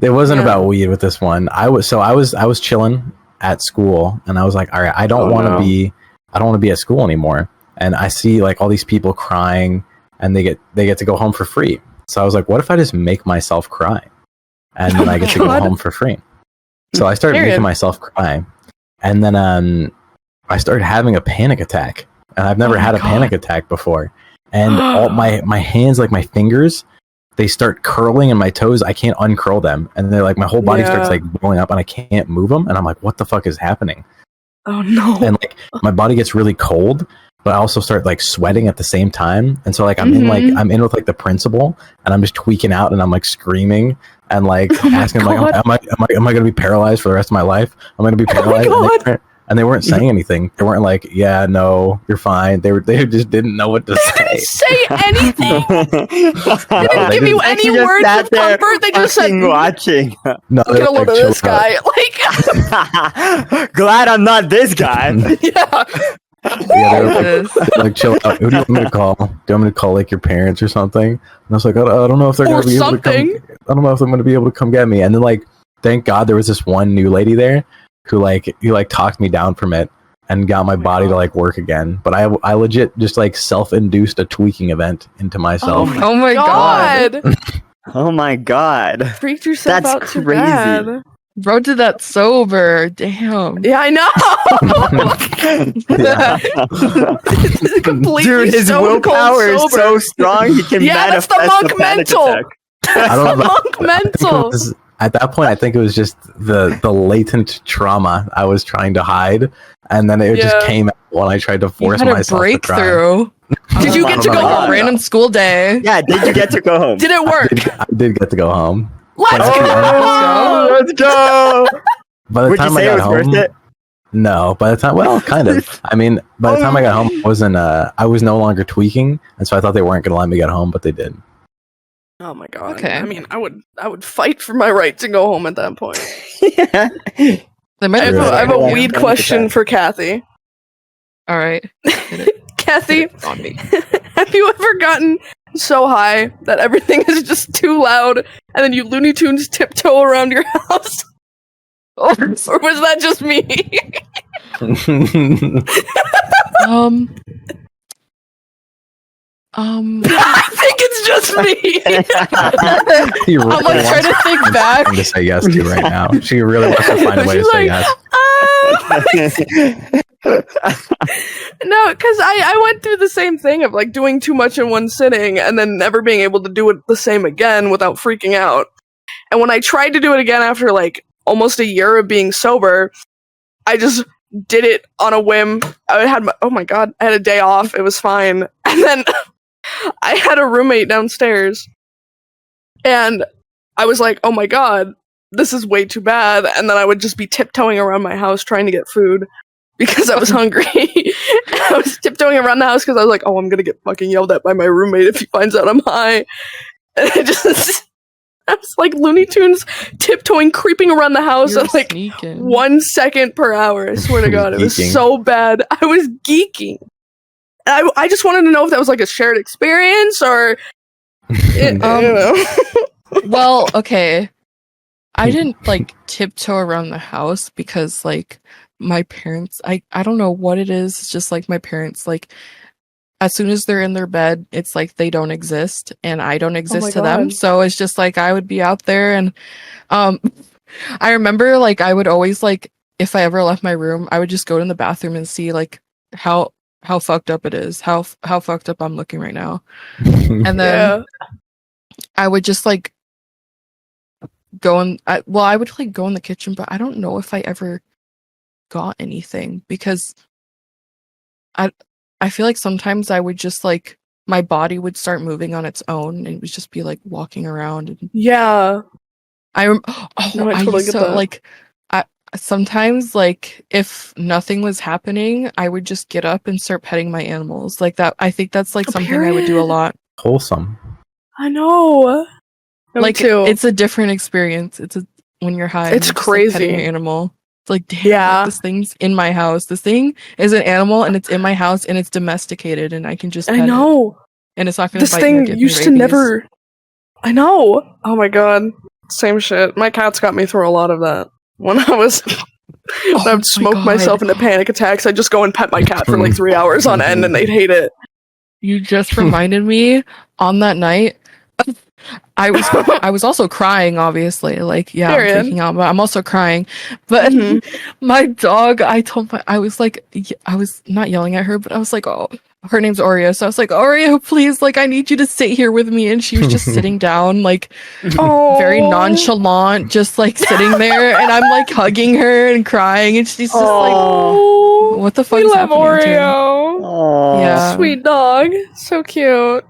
It wasn't Yeah. about weed with this one. I was chilling at school and I was like, all right, I don't want to be at school anymore. And I see like all these people crying and they get to go home for free. So I was like, what if I just make myself cry? And then I get to go God. home for free. So I started Period. making myself cry. And then I started having a panic attack. And I've never Oh my had a God. panic attack before. And all my hands, like my fingers, they start curling and my toes, I can't uncurl them. And they're like, my whole body starts Yeah. like blowing up and I can't move them. And I'm like, what the fuck is happening? Oh no. And like my body gets really cold, but I also start like sweating at the same time. And so like I'm in with like the principal and I'm just tweaking out and I'm like screaming and like Oh my asking like, God. am I going to be paralyzed for the rest of my life? I'm going to be Oh my paralyzed. God. And they weren't saying anything. They weren't like, yeah, no, you're fine. They just didn't know what to They didn't say. say anything. They they didn't give you didn't. any just words sat of there comfort. They just said, fucking watching. No, get a load of chill this out. guy. Like, Glad I'm not this guy. yeah. Yeah, they're like, chill out. Who do you want me to call? Do you want me to call like your parents or something? And I was like, I don't know if they're Or going to be able to something. come. I don't know if I'm going to be able to come get me. And then like, thank God there was this one new lady there who talked me down from it and got my body to like work again. But I legit just like self-induced a tweaking event into myself. Oh my God. Oh my god. Freaked yourself That's out too crazy. bad. Bro did that sober. Damn. Yeah, I know. It's completely Dude, his stone cold willpower is sober. so strong he can Yeah, that's manifest the monk a panic mental. attack. I don't know. Monk I think it mental. was- at that point, I think it was just the latent trauma I was trying to hide, and then it just Yeah. came out when I tried to You force had a myself to cry. breakthrough. Did you Oh get my to go God. home? Random school day. Yeah, did you get to go home? Did it work? I did get to go home. Let's But go. Let's go! by the Would you time I say it got was home, worth it? no. By the time, well, kind of. I mean, by the time I got home, I was no longer tweaking, and so I thought they weren't going to let me get home, but they did. Oh my god. Okay. I mean, I would fight for my right to go home at that point. Yeah. They might I be have a Yeah. weed question for Kathy. All right. Kathy, On me. have you ever gotten so high that everything is just too loud and then you Looney Tunes tiptoe around your house? Or was that just me? I think it's just me. He really I'm like trying to wants think back. something to say yes to right now. She really wants to find a way to She's say like, yes. No, because I went through the same thing of like doing too much in one sitting and then never being able to do it the same again without freaking out. And when I tried to do it again after like almost a year of being sober, I just did it on a whim. I had oh my god, I had a day off. It was fine. And then I had a roommate downstairs and I was like, oh my god, this is way too bad. And then I would just be tiptoeing around my house trying to get food because I was hungry. I was tiptoeing around the house because I was like, oh, I'm gonna get fucking yelled at by my roommate if he finds out I'm high. And I was like Looney Tunes tiptoeing, creeping around the house You're at like sneaking. 1 second per hour. I swear to God, it was Geeking. so bad. I was geeking. I just wanted to know if that was like a shared experience or, you know. Well, okay. I didn't like tiptoe around the house because like my parents, I don't know what it is. It's just like my parents, like as soon as they're in their bed, it's like they don't exist and I don't exist my to them. God. So it's just like I would be out there and I remember like I would always like if I ever left my room, I would just go in the bathroom and see like how fucked up it is, how fucked up I'm looking right now. And then I would just like go in I would like go in the kitchen, but I don't know if I ever got anything because I feel like sometimes I would just like my body would start moving on its own and it would just be like walking around and Yeah. I totally used get to that. like I sometimes like if nothing was happening, I would just get up and start petting my animals. Like that I think that's like something I would do a Period. lot. Wholesome. I know. Me Like too. it's a different experience. When you're high. It's you're just, like, petting crazy. your animal. It's like damn, Yeah. this thing's in my house. This thing is an animal and it's in my house and it's domesticated and I can just pet I it. know. And it's not gonna This bite me or thing give me used to rabies. never. I know. Oh my god. Same shit. My cats got me through a lot of that. When I was. When I Oh would smoke my myself God. into panic attacks, I'd just go and pet my cat for like 3 hours on end and they'd hate it. You just reminded me on that night. I was also crying, obviously. Like, yeah, Period. I'm freaking out, but I'm also crying. But Mhm. my dog, I was like, I was not yelling at her, but I was like, oh, her name's Oreo. So I was like, Oreo, please, like, I need you to sit here with me. And she was just sitting down, like, Oh. very nonchalant, just like sitting there. And I'm like hugging her and crying. And she's just like, Oh. what the fuck We is love happening to her? Oreo. Aw. Yeah. Sweet dog. So cute.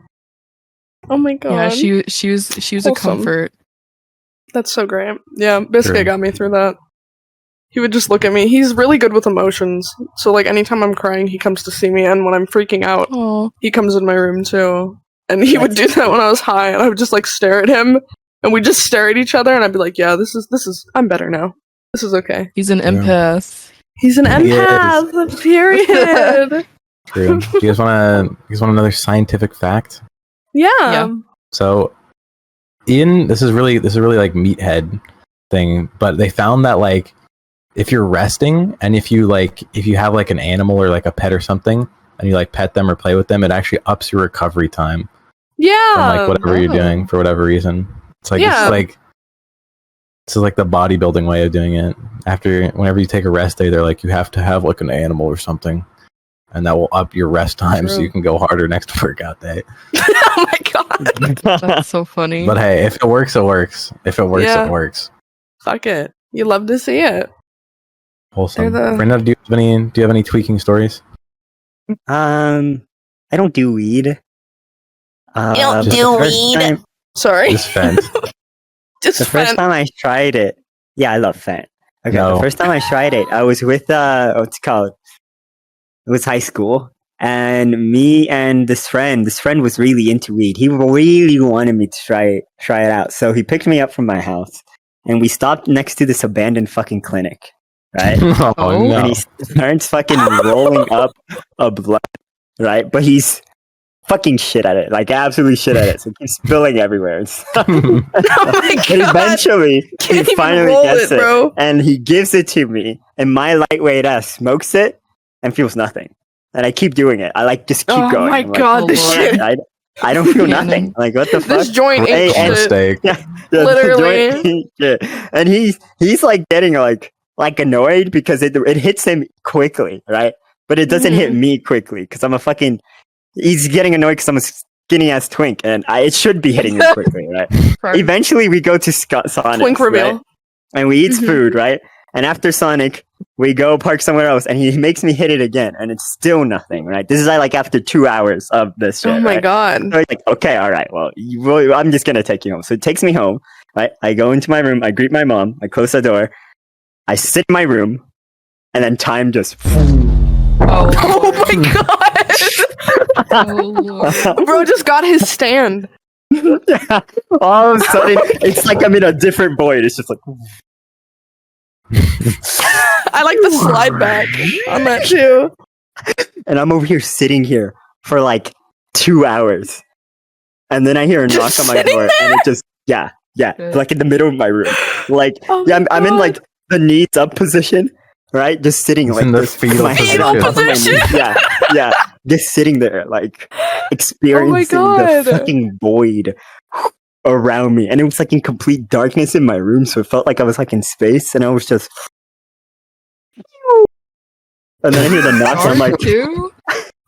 Oh my god. Yeah, she was a Wholesome. comfort. That's so great. Yeah, Biscuit True. got me through that. He would just look at me. He's really good with emotions. So like anytime I'm crying, he comes to see me, and when I'm freaking out, Oh, he comes in my room too. And he would do that when I was high, and I would just like stare at him, and we'd just stare at each other, and I'd be like, "Yeah, this is. I'm better now. This is okay." he's an empath. He's an He is. empath. Period. True. Do you guys want another scientific fact? Yeah. So, this is really like meathead thing, but they found that like if you're resting and if you have like an animal or like a pet or something and you like pet them or play with them, it actually ups your recovery time Yeah. from like whatever you're Oh. doing for whatever reason. It's like Yeah. it's like This is like the bodybuilding way of doing it. Whenever you take a rest day, they're like, you have to have like an animal or something, and that will up your rest time so you can go harder next workout day. Oh my god. That's so funny. But hey, if it works, it works. If it works, it works. Fuck it. You love to see it. Wholesome. Brenda, do you have any tweaking stories? I don't do weed. You don't do weed? Sorry. Just Fent. The first time I tried it, yeah, I love Fent. Okay, No. the first time I tried it, I was with what's it called? It was high school, and me and this friend was really into weed. He really wanted me to try it out, so he picked me up from my house, and we stopped next to this abandoned fucking clinic, right? Oh, no. And he starts fucking rolling up a blunt, right? But he's fucking shit at it, like absolutely shit at it. So he keeps spilling everywhere. Oh my god. And eventually, Can't he even finally roll gets it, bro. and he gives it to me, and my lightweight ass smokes it and feels nothing. And I keep doing it. I like just keep going. Oh my I'm like, god, oh this Lord. shit. I don't feel nothing. Like what the fuck? This joint Hey, ain't and- shit. Mistake. Yeah, Literally. the joint- yeah. And he's like getting like annoyed because it hits him quickly, right? But it doesn't hit me quickly because I'm a fucking. He's getting annoyed because I'm a skinny ass twink, and it should be hitting me quickly, right? Eventually, we go to Sonic, Twink reveal. right? And we eat Mhm. food, right? And after Sonic, we go park somewhere else, and he makes me hit it again, and it's still nothing, right? This is like after 2 hours of this shit, Oh my right? god. So he's like, okay, all right, well, I'm just gonna take you home. So he takes me home, right? I go into my room, I greet my mom, I close the door, I sit in my room, and then time just. Oh my god. Oh, Lord. Bro just got his stand. All of a sudden, it's like I'm in a different void. It's just like. I like the slide back on that too. And I'm over here sitting here for like 2 hours. And then I hear a knock Just on my sitting door, and it just, yeah, Good. like in the middle of my room. Like, Oh yeah, my I'm in God. like the knees up position, right? Just sitting It's like in the this, fetal my head on position. top of my Position. knees. Yeah, just sitting there, like experiencing the God. fucking void around me. And it was like in complete darkness in my room, so it felt like I was like in space, and I was just. And then I hear the knocks, and I'm like, Too?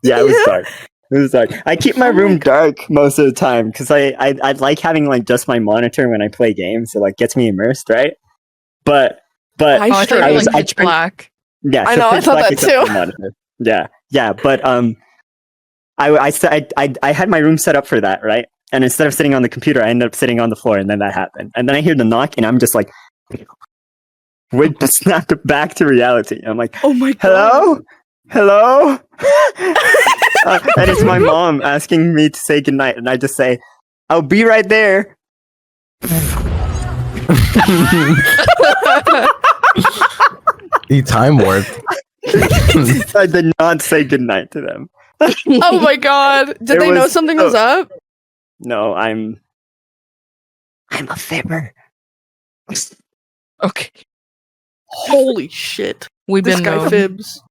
yeah, it was dark. It was dark. I keep my room dark most of the time because I like having like just my monitor when I play games. It like gets me immersed, right? But Oh, I thought you I were was- like I pitch turned- black. yeah, I so know, I pitch thought black that is up too. to the monitor. Yeah, but I had my room set up for that, right? And instead of sitting on the computer, I ended up sitting on the floor, and then that happened. And then I hear the knock, and I'm just like, wait, snapped back to reality. I'm like, Oh my god. hello? Hello? And it's my mom asking me to say goodnight, and I just say, I'll be right there. He time warped. I did not say goodnight to them. Oh my god. Did It they know was- something was up? No, I'm a fibber. Okay. Holy shit. We've This been guy known. fibs.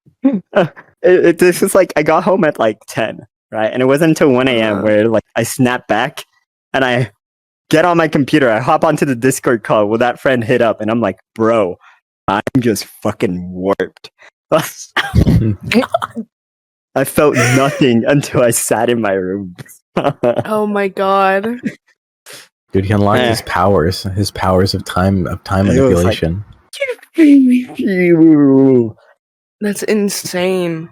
This was like, I got home at like 10, right? And it wasn't until 1 a.m. where like I snap back and I get on my computer. I hop onto the Discord call with that friend hit up, and I'm like, bro, I'm just fucking warped. I felt nothing until I sat in my room. Oh my god. Dude, he unlocked Eh. his powers of time It was like- manipulation. That's insane.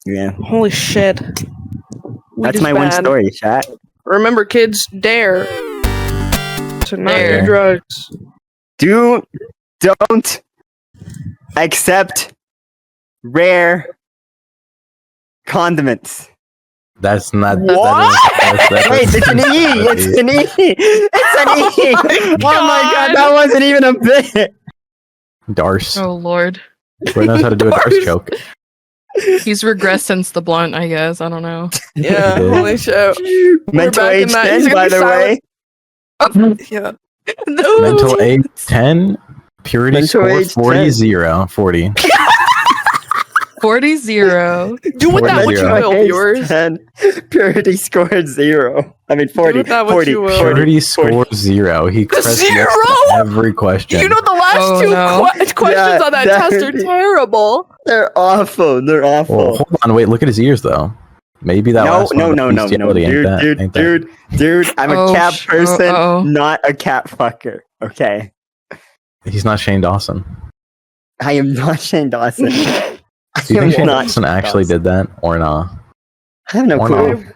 Yeah, Holy shit. Weed that's is my one bad. story, chat. Remember, kids, dare to not Dare. do drugs. Don't accept rare condiments. That's not. What? Wait, it's an E! It's an E! It's an E! Oh my god, that wasn't even a bit! Darce. Oh Lord. Who knows how to do a Darce choke? He's regressed since the blunt, I guess. I don't know. Yeah, He did. holy shit. Mental back in age that. He's 10, gonna by be the way. silent. Yeah. No. Mental age 10. Purity Mental score age 40 10. 0. 40. 40-0. Do with that what you 40. will, viewers. 10. Purity scored 0. I mean 40. with that what 40. you will. 40. Purity scores 0. He pressed yes Zero? to every question. You know the last Oh, two no. questions Yeah, on that test are terrible. They're awful. They're awful. Well, hold on, wait. Look at his ears, though. Maybe that No, last no, one, no, the no, no, bestiality ain't that. dude. I'm a Oh, cat person, uh-oh. not a cat fucker. Okay, He's not Shane Dawson. I am not Shane Dawson. Do you think Shane Dawson actually did that or not? I have no Or clue. not?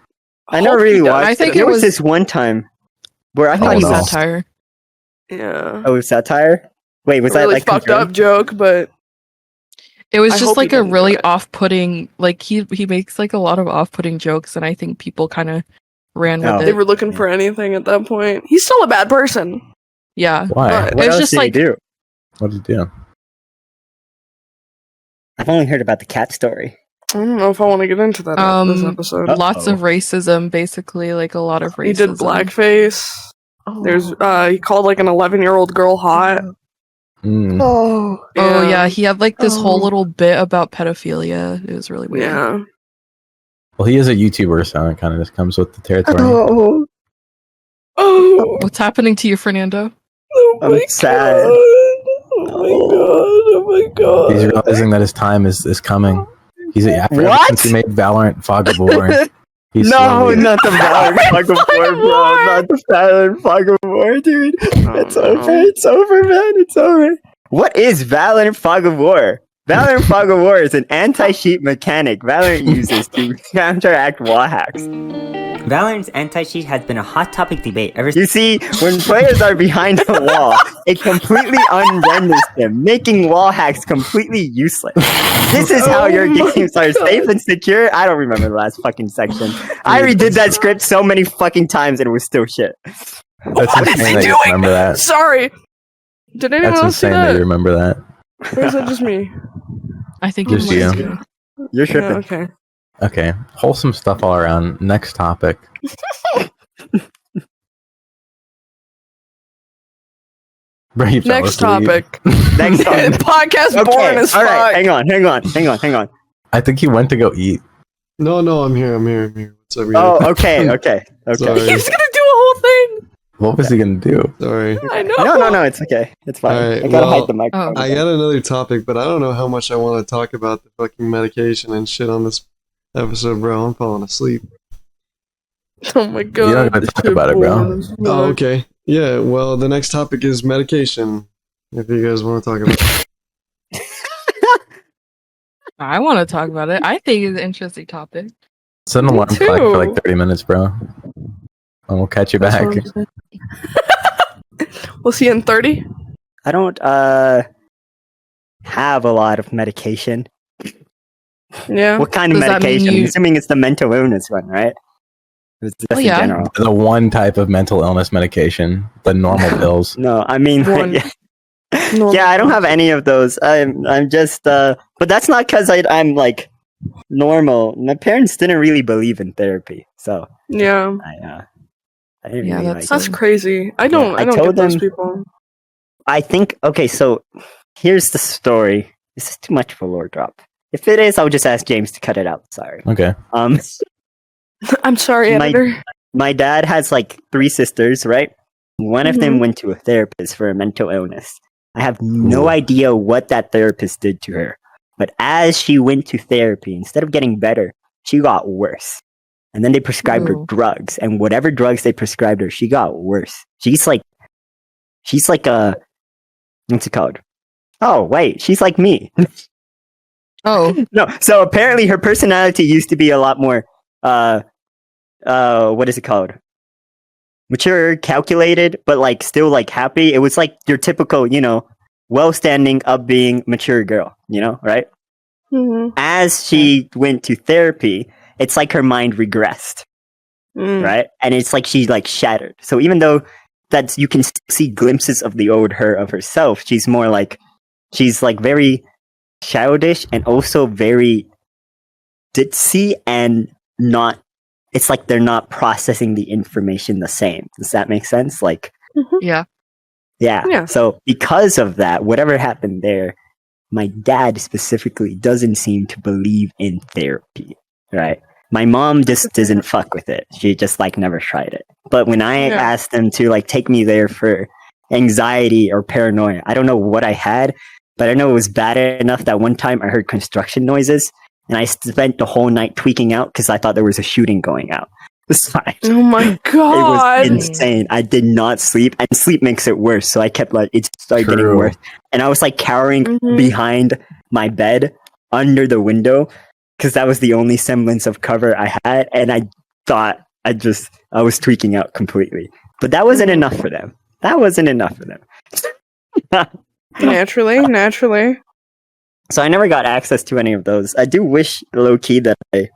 I never Hope he really does. watched. I think there it was was- this one time where I I thought think he it was was. satire. Yeah. Oh, satire. Wait, was A that really like fucked confirmed? up joke, but It was I just hope he like a didn't do really it. off-putting. Like he makes like a lot of off-putting jokes, and I think people kind of ran with Oh. they it. were looking for anything at that point. He's still a bad person. Yeah. Why? But- What It's else just did like- he do? What did he do? I've only heard about the cat story. I don't know if I want to get into that this episode. Lots of racism, basically, like a lot of racism. He did blackface. Oh. There's he called like an 11-year-old girl hot. Mm. Oh, Oh yeah, he had like this whole Oh. little bit about pedophilia. It was really weird. Yeah. Well, he is a YouTuber, so it kind of just comes with the territory. oh, Oh, What's happening to you, Fernando? I'm sad. Oh my god. He's realizing that his time is coming. He's ever What? since he made Valorant Fog of War. He's No, slowly- not the Valorant Fog of War, bro. Not the Valorant Fog of War, dude. It's over. It's over, man. It's over. What is Valorant Fog of War? Valorant Fog of War is an anti-cheat mechanic Valorant uses to counteract wall hacks. Valorant's anti-cheat has been a hot topic debate ever You see, when players are behind a wall, it completely unrenders them, making wall hacks completely useless. This is how your games are safe and secure. I don't remember the last fucking section. I redid that script so many fucking times and it was still shit. That's What is insane he that you doing? remember that. Sorry. Did anyone That's else see insane that you that? remember that. Or is it just me? I think Just it was you. You're Yeah, tripping. okay. Okay, wholesome stuff all around. Next topic. Bro, you fell Next asleep. topic. Next topic. Podcast boring as all fuck. right, hang on. I think he went to go eat. No, I'm here. What's up? Oh, okay. Sorry. He was gonna do a whole thing. What was he gonna do? Sorry. I know. No, it's okay. It's fine. Alright, I gotta well, hide the microphone. I got another topic, but I don't know how much I want to talk about the fucking medication and shit on this episode, bro. I'm falling asleep. Oh my god. You're not gonna this talk shit about it, bro. boring as fuck. Oh, okay. Yeah, well, the next topic is medication. If you guys want to talk about it. I want to talk about it. I think it's an interesting topic. Set an Me alarm clock for too. like 30 minutes, bro. And we'll catch you That's back. what I'm saying. We'll see you in 30. I don't have a lot of medication. Yeah. What kind of Does that mean medication? I'm you- assuming it's the mental illness one, right? It's just Oh, in yeah. general. The one type of mental illness medication, the normal pills. No, I mean, One. No. yeah, I don't have any of those. I'm just, but that's not because I'm like normal. My parents didn't really believe in therapy, so Yeah. I didn't Yeah, really that's- like. That's crazy. I don't I I don't told get those them- people. I think okay, so here's the story. This is too much of a lore drop. If it is, I'll just ask James to cut it out. Sorry. Okay. I'm sorry, My- editor. My dad has like 3 sisters, right? One of them went to a therapist for a mental illness. I have no Ooh. idea what that therapist did to her. But as she went to therapy, instead of getting better, she got worse. And then they prescribed her Ooh. drugs. And whatever drugs they prescribed her, she got worse. She's like a, what's it called? Oh, wait, she's like me. Oh, No, so apparently her personality used to be a lot more, what is it called? Mature, calculated, but like still like happy. It was like your typical, well-standing, upbeing, mature girl, right? Mhm. As she went to therapy, it's like her mind regressed, Mm. right? And it's like she like shattered. So even though that you can see glimpses of the old her of herself, she's like very childish and also very ditzy and not. It's like they're not processing the information the same. Does that make sense? Like, yeah. yeah. Yeah. So because of that, whatever happened there, my dad specifically doesn't seem to believe in therapy, right? My mom just doesn't fuck with it. She just like never tried it. But when I asked them to like take me there for anxiety or paranoia, I don't know what I had, but I know it was bad enough that one time I heard construction noises and I spent the whole night tweaking out because I thought there was a shooting going out. Oh my god! It was insane. I did not sleep, and sleep makes it worse. So I kept like it started getting worse, and I was like cowering behind my bed under the window because that was the only semblance of cover I had, and I thought I was tweaking out completely. But that wasn't enough for them. Naturally. So I never got access to any of those. I do wish low key that I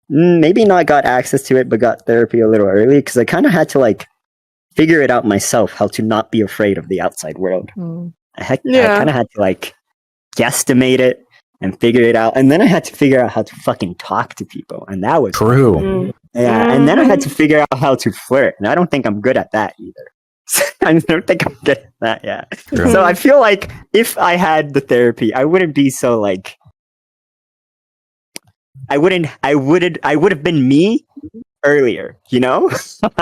maybe not got access to it, but got therapy a little early because I kind of had to like figure it out myself how to not be afraid of the outside world. I kind of had to like guesstimate it and figure it out, and then I had to figure out how to fucking talk to people, and that was true. Yeah, and then I had to figure out how to flirt, and I don't think I'm good at that either. I don't think I'm good at that. Yeah. So I feel like if I had the therapy, I wouldn't be so like. I would have been me earlier, you know?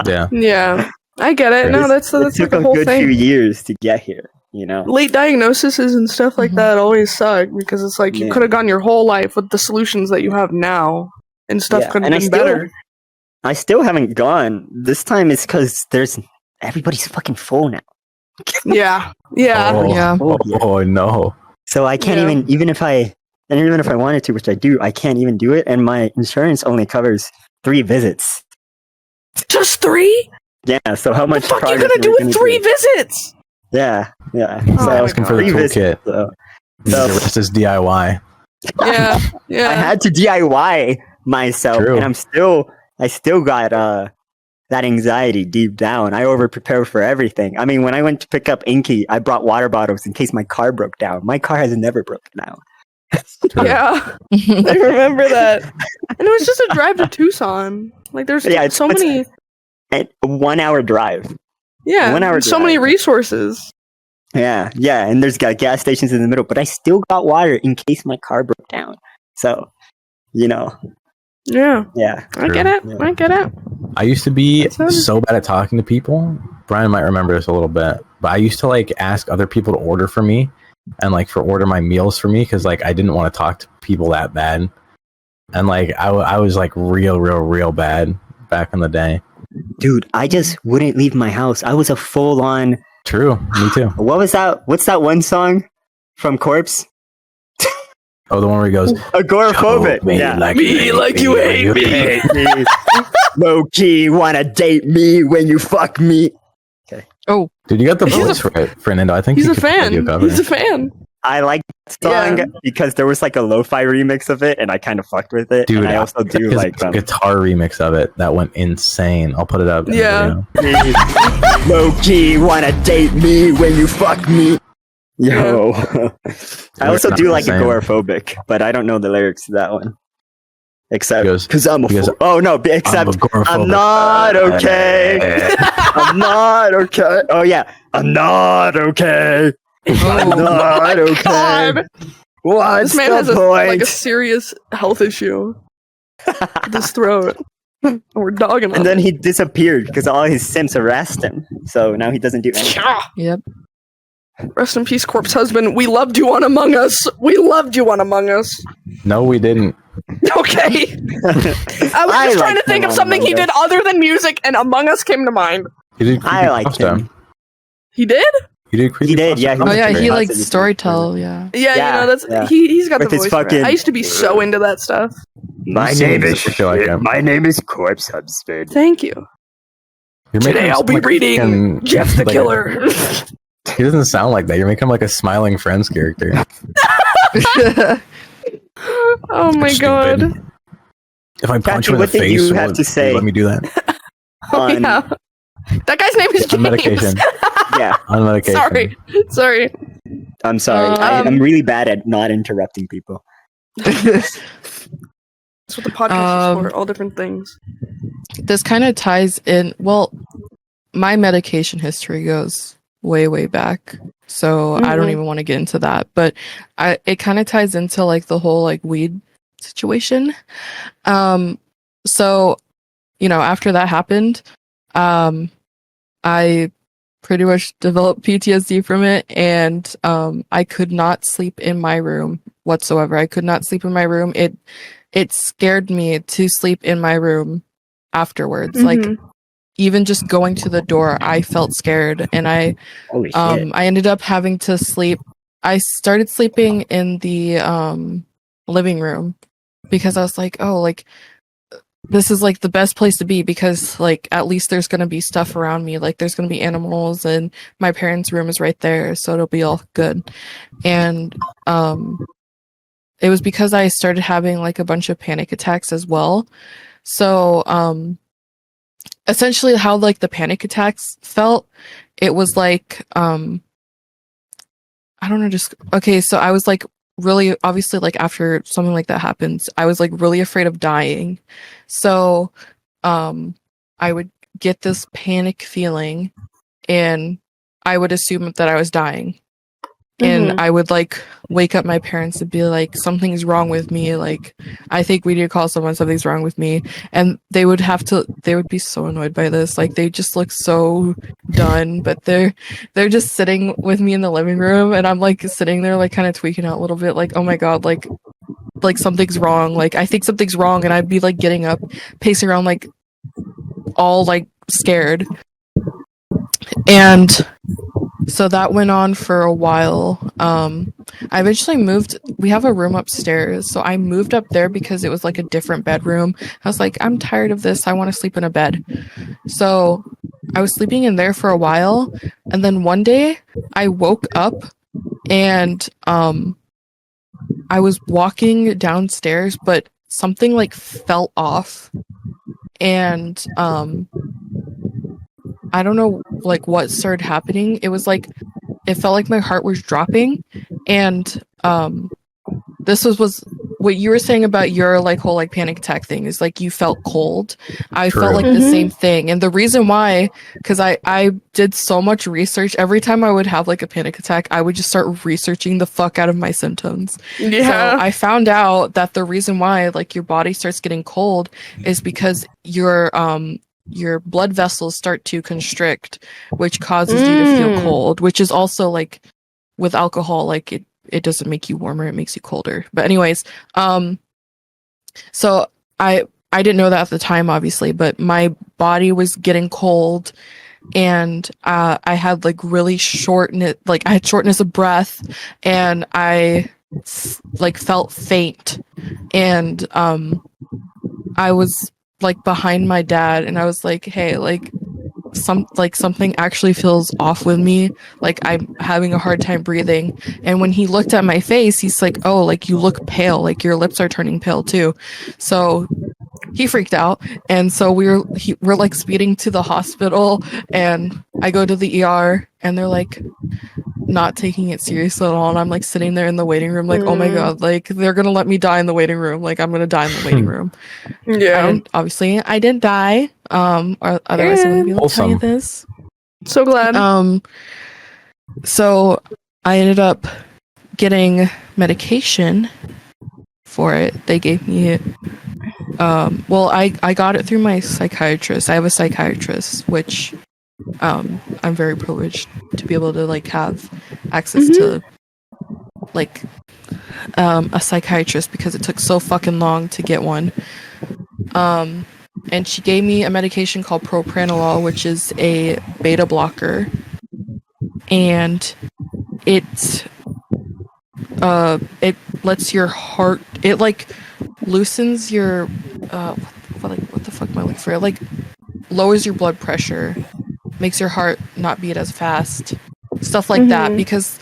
Yeah. I get it. No, that's it like took the a whole good thing. few years to get here, you know? Late diagnoses and stuff like that always suck because it's like you could have gone your whole life with the solutions that you have now and stuff could have been better. I still haven't gone. This time it's because everybody's fucking full now. Yeah. Oh no. So I can't even if I wanted to, which I do, I can't even do it, and my insurance only covers 3 visits. Just 3? Yeah, so how much what the fuck are you gonna do with 3 visits? Yeah. So I was looking for the toolkit. So the rest is DIY. Yeah. I had to DIY myself, and I still got that anxiety deep down. I over-prepare for everything. I mean, when I went to pick up Inky, I brought water bottles in case my car broke down. My car has never broken down. Yeah, I remember that. And it was just a drive to Tucson. Like, there's so many. A 1 hour drive. Yeah, 1 hour. So many resources. Yeah, and there's got gas stations in the middle, but I still got water in case my car broke down. So, you know. Yeah. I get it. Yeah. I get it. I used to be so bad at talking to people. Brian might remember this a little bit, but I used to like ask other people to order for me and like order my meals for me because like I didn't want to talk to people that bad, and like I was like real bad back in the day. Dude, I just wouldn't leave my house. I was a full on. True, me too. What was that? What's that one song from Corpse? Oh, the one where he goes agoraphobic. Me like you hate me. Low key wanna date me when you fuck me. Okay. Oh, dude, you got the voice right, Fernando. I think he's a fan. He's a fan. I like that song because there was like a lo-fi remix of it, and I kind of fucked with it. Dude, and I also do like guitar remix of it that went insane. I'll put it up. Yeah. Low key wanna date me when you fuck me. Yo. I also do like agoraphobic, but I don't know the lyrics to that one. Except because I'm a fool. Oh no, except I'm not okay. I'm not okay. Oh yeah, I'm not okay. I'm not okay. God. What's this man the has point? a serious health issue with his throat. We're dogging him. And then he disappeared because all his simps harassed him. So now he doesn't do anything. Yep. Rest in peace, corpse husband. We loved you on Among Us. No, we didn't. Okay. I was just trying to think of something he did other than music, and Among Us came to mind. He did. I liked him. He did? He did. He did. Yeah. Oh yeah, he like storytell. Yeah. Yeah, you know that's he's got with the voice. For it. I used to be so into that stuff. My name is Corpse Husband. Thank you. Today I'll be reading Jeff the Killer. He doesn't sound like that. You're making him like a smiling Friends character. Oh my god. If I punch him in the face, you have to say? Let me do that. Oh, yeah. That guy's name is James. On medication. Yeah. On medication. Sorry. I'm sorry. I'm really bad at not interrupting people. That's what the podcast is for. All different things. This kind of ties in. Well, my medication history goes way back. So I don't even want to get into that. But it kind of ties into like the whole like weed situation. So, you know, after that happened, I pretty much developed PTSD from it, and I could not sleep in my room whatsoever. I could not sleep in my room. It scared me to sleep in my room afterwards. Like even just going to the door, I felt scared, and I ended up having to sleep. I started sleeping in the living room because I was like, oh, like this is like the best place to be because like at least there's going to be stuff around me, like there's going to be animals, and my parents' room is right there, so it'll be all good. And it was because I started having like a bunch of panic attacks as well. So essentially how like the panic attacks felt, it was like I don't know, just okay, so I was like really, obviously, like after something like that happens, I was like really afraid of dying. So I would get this panic feeling and I would assume that I was dying. And I would like wake up my parents and be like, something's wrong with me. Like, I think we need to call someone, something's wrong with me. And they would be so annoyed by this. Like, they just look so done, but they're just sitting with me in the living room. And I'm like sitting there, like kind of tweaking out a little bit. Like, oh my God, like something's wrong. Like, I think something's wrong. And I'd be like getting up, pacing around, like all like scared. And so that went on for a while. I eventually moved. We have a room upstairs, so I moved up there because it was like a different bedroom. I was like, I'm tired of this. I want to sleep in a bed. So I was sleeping in there for a while, and then one day I woke up and I was walking downstairs, but something like fell off, and I don't know like what started happening. It was like it felt like my heart was dropping, and this was what you were saying about your like whole like panic attack thing is like you felt cold. I felt like the same thing, and the reason why, because I did so much research. Every time I would have like a panic attack, I would just start researching the fuck out of my symptoms. So I found out that the reason why like your body starts getting cold is because your blood vessels start to constrict, which causes you to feel cold, which is also like with alcohol, like it doesn't make you warmer, it makes you colder. But anyways, so I didn't know that at the time, obviously, but my body was getting cold, and I had like really I had shortness of breath, and I like felt faint, and I was like behind my dad, and I was like, hey, like something actually feels off with me, like I'm having a hard time breathing. And when he looked at my face, he's like, oh, like you look pale, like your lips are turning pale too. So he freaked out, and so we're like speeding to the hospital, and I go to the ER, and they're like not taking it seriously at all, and I'm like sitting there in the waiting room like, oh my God, like they're gonna let me die in the waiting room, like I'm gonna die in the waiting room. Obviously I didn't die, or otherwise I wouldn't be able to tell you this. So glad. So I ended up getting medication for it. They gave me it. Well, I got it through my psychiatrist. I have a psychiatrist, which I'm very privileged to be able to like have access to like a psychiatrist, because it took so fucking long to get one. And she gave me a medication called propranolol, which is a beta blocker, and it lets your heart, it like loosens your what the fuck am I looking for? It like lowers your blood pressure, makes your heart not beat as fast, stuff like that. Because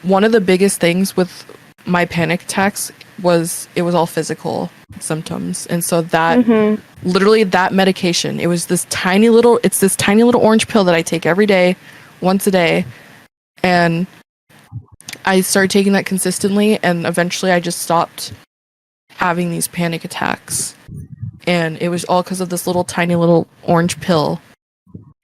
one of the biggest things with my panic attacks was it was all physical symptoms, and so that literally that medication, it's this tiny little orange pill that I take every day, once a day, and I started taking that consistently, and eventually I just stopped having these panic attacks, and it was all because of this tiny little orange pill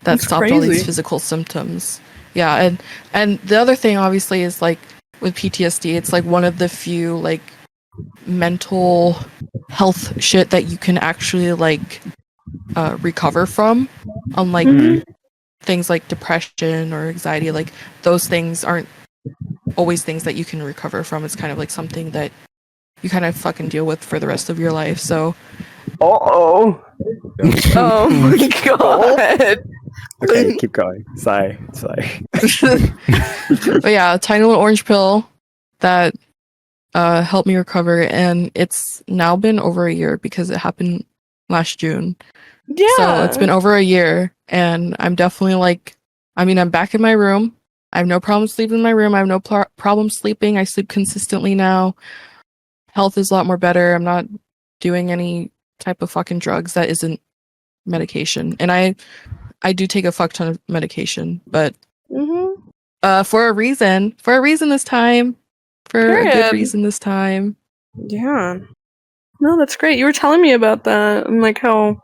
that stopped all these physical symptoms. Yeah, and the other thing obviously is like with PTSD, it's like one of the few like mental health shit that you can actually like recover from, unlike things like depression or anxiety. Like those things aren't always things that you can recover from. It's kind of like something that you kind of fucking deal with for the rest of your life. So Oh my god. Okay, keep going. Sorry. but yeah, a tiny little orange pill that helped me recover, and it's now been over a year because it happened last June. Yeah. So it's been over a year, and I'm definitely like, I mean, I'm back in my room. I have no problem sleeping in my room. I have no problem sleeping. I sleep consistently now. Health is a lot more better. I'm not doing any type of fucking drugs that isn't medication. And I do take a fuck ton of medication, but for a reason this time. For a good reason this time. Yeah. No, that's great. You were telling me about that and like how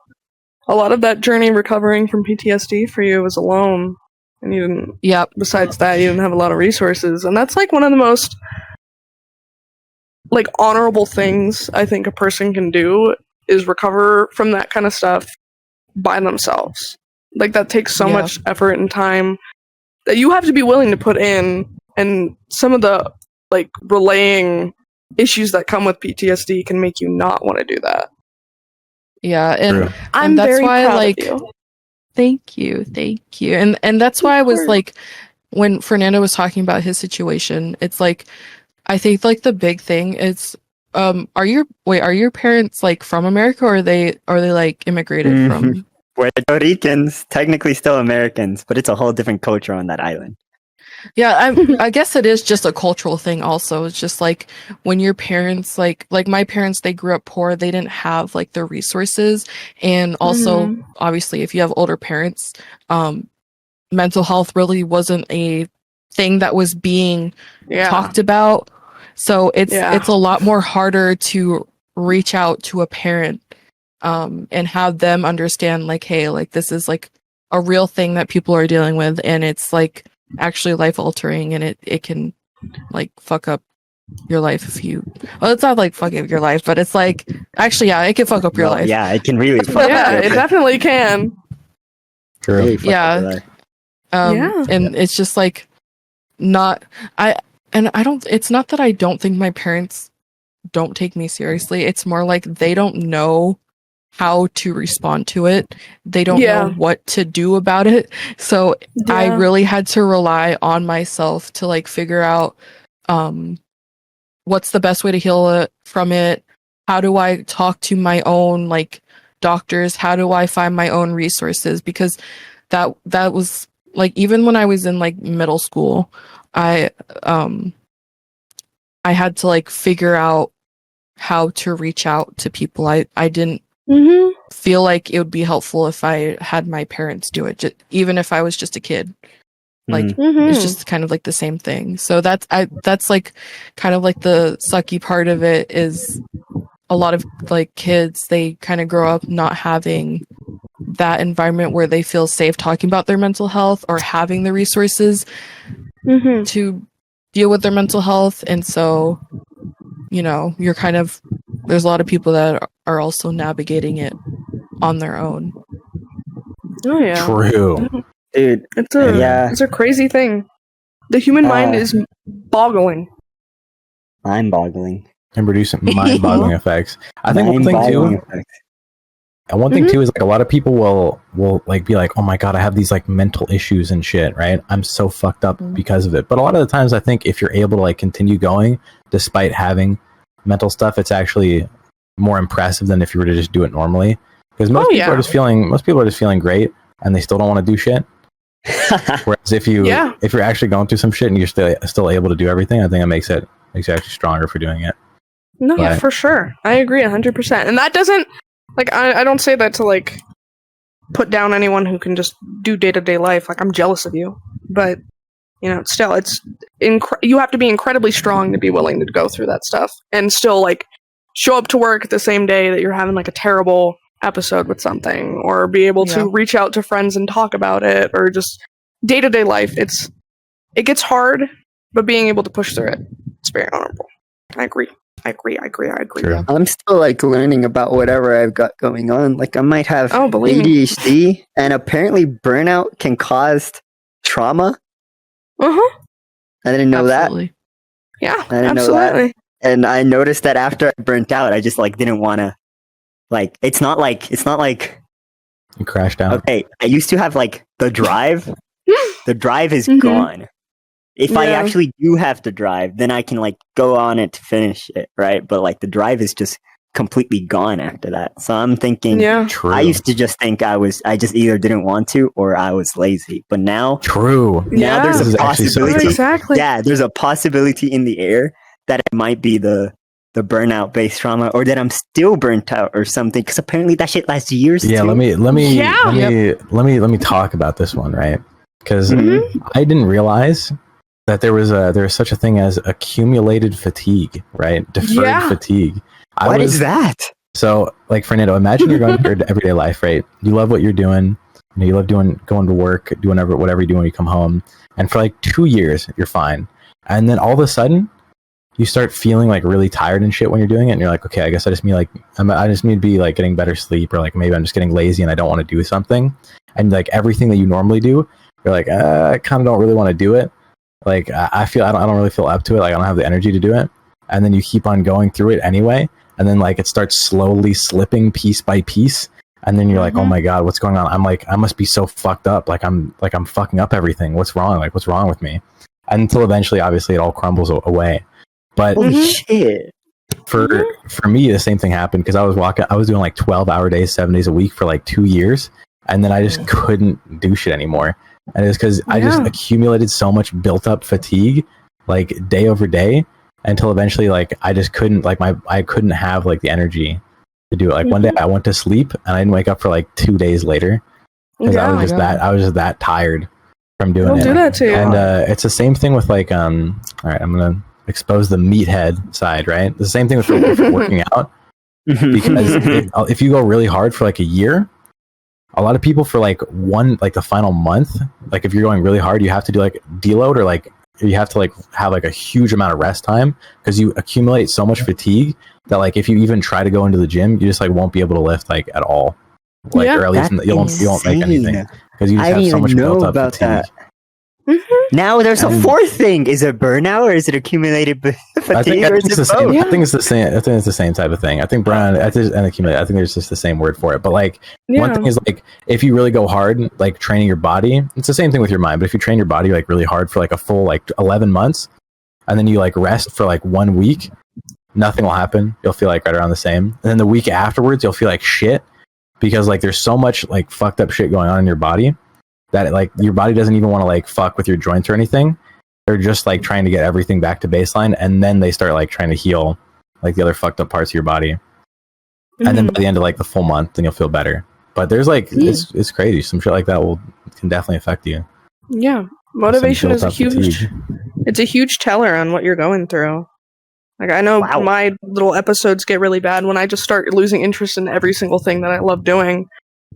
a lot of that journey recovering from PTSD for you was alone. And you didn't, besides that, you didn't have a lot of resources. And that's like one of the most like honorable things I think a person can do is recover from that kind of stuff by themselves. Like that takes so much effort and time that you have to be willing to put in, and some of the like relaying issues that come with PTSD can make you not want to do that. Yeah, and I'm that's very why proud like of you. thank you. And that's why I was like, when Fernando was talking about his situation, it's like I think like the big thing is are your parents like from America, or are they like immigrated from Puerto Ricans, technically still Americans, but it's a whole different culture on that island. Yeah, I guess it is just a cultural thing also. It's just like when your parents like my parents, they grew up poor, they didn't have like the resources, and also obviously if you have older parents, mental health really wasn't a thing that was being talked about. So it's a lot more harder to reach out to a parent and have them understand like, hey, like this is like a real thing that people are dealing with, and it's like actually life altering, and it can like fuck up your life if you it's not like fuck up your life, but it's like actually it can fuck up your life. Yeah, it can really fuck up your it life. definitely can. True. Really fuck up your life. And it's just like not it's not that I don't think my parents don't take me seriously. It's more like they don't know how to respond to it. They don't know what to do about it. So I really had to rely on myself to like figure out what's the best way to heal it from it. How do I talk to my own like doctors? How do I find my own resources? Because that was like, even when I was in like middle school, I had to like figure out how to reach out to people. I didn't feel like it would be helpful if I had my parents do it, even if I was just a kid. Like it's just kind of like the same thing. So that's like kind of like the sucky part of it is a lot of like kids, they kind of grow up not having that environment where they feel safe talking about their mental health or having the resources to deal with their mental health. And so, you know, you're kind of, there's a lot of people that are also navigating it on their own. Oh yeah. True. Dude, it's a crazy thing. The human mind is boggling. Mind-boggling. And producing mind-boggling effects. I think one thing too. And one thing too is like a lot of people will like be like, oh my god, I have these like mental issues and shit, right? I'm so fucked up because of it. But a lot of the times I think if you're able to like continue going despite having mental stuff, it's actually more impressive than if you were to just do it normally. Because most people are just feeling great and they still don't want to do shit. Whereas if you're actually going through some shit and you're still able to do everything, I think it makes you actually stronger for doing it. No, for sure. I agree 100%. And that doesn't like I don't say that to like put down anyone who can just do day-to-day life. Like I'm jealous of you, but you know, still it's you have to be incredibly strong to be willing to go through that stuff and still like show up to work the same day that you're having like a terrible episode with something, or be able to reach out to friends and talk about it, or just day-to-day life. It's it gets hard, but being able to push through it, it's very honorable. I agree. True. I'm still like learning about whatever I've got going on. Like I might have believe me. ADHD, and apparently burnout can cause trauma. Uh-huh. I didn't know Absolutely. Yeah, I didn't know that. absolutely. that. And I noticed that after I burnt out, I just like didn't want to. Like it's not like You crashed out. okay. I used to have like the drive. The drive is Mhm. gone. If I Yeah. actually do have to drive, then I can like go on it to finish it, right? But like the drive is just completely gone after that. So I'm thinking, Yeah. True. I used to just think I just either didn't want to or I was lazy. But now True. Yeah. there's This a is actually so possibility. true. Exactly. Yeah, there's a possibility in the air that it might be the burnout based trauma, or that I'm still burnt out or something. Because apparently that shit lasts years. Yeah, too. let Yeah. me talk about this one, right? Because Mhm. I didn't realize that there was such a thing as accumulated fatigue, right? Deferred Yeah. fatigue. What is that? So, like Fernando, imagine you're going through your everyday life, right? You love what you're doing. You know, you love going to work, doing whatever you do when you come home. And for like 2 years, you're fine. And then all of a sudden, you start feeling like really tired and shit when you're doing it. And you're like, okay, I guess I just need to be like getting better sleep, or like maybe I'm just getting lazy and I don't want to do something. And like everything that you normally do, you're like, I kind of don't really want to do it. Like I don't really feel up to it. Like I don't have the energy to do it. And then you keep on going through it anyway. And then like it starts slowly slipping piece by piece. And then you're like, oh my God, what's going on? I'm like, I must be so fucked up. Like I'm fucking up everything. What's wrong? Like what's wrong with me? Until eventually, obviously, it all crumbles away. But Holy shit! for me, the same thing happened because I was doing like 12-hour days, 7 days a week for like 2 years. And then I just couldn't do shit anymore. And it's because I just accumulated so much built up fatigue, like day over day, until eventually, like I just couldn't, like I couldn't have like the energy to do it. Like one day I went to sleep and I didn't wake up for like 2 days later because I was just that tired from doing It'll it. do that to you. And it's the same thing with like all right, I'm gonna expose the meathead side, right? The same thing with working out, because if you go really hard for like a year, a lot of people for like the final month, like if you're going really hard, you have to do like deload, or like you have to like have like a huge amount of rest time because you accumulate so much fatigue that like if you even try to go into the gym, you just like won't be able to lift like at all, like or at least you won't make anything because you just have so much built up fatigue. That. Now there's a fourth thing. Is it burnout or is it accumulated fatigue? I think it's the same. I think it's the same. I think it's the same type of thing. I think burnout and accumulated. I think there's just the same word for it. But like one thing is like if you really go hard, like training your body, it's the same thing with your mind. But if you train your body like really hard for like a full like 11 months, and then you like rest for like 1 week, nothing will happen. You'll feel like right around the same. And then the week afterwards, you'll feel like shit because like there's so much like fucked up shit going on in your body that like your body doesn't even want to like fuck with your joints or anything. They're just like trying to get everything back to baseline, and then they start like trying to heal like the other fucked up parts of your body. And then by the end of like the full month, then you'll feel better. But there's like it's crazy. Some shit like that can definitely affect you. Yeah, motivation is a huge. Fatigue. It's a huge teller on what you're going through. Like I know my little episodes get really bad when I just start losing interest in every single thing that I love doing,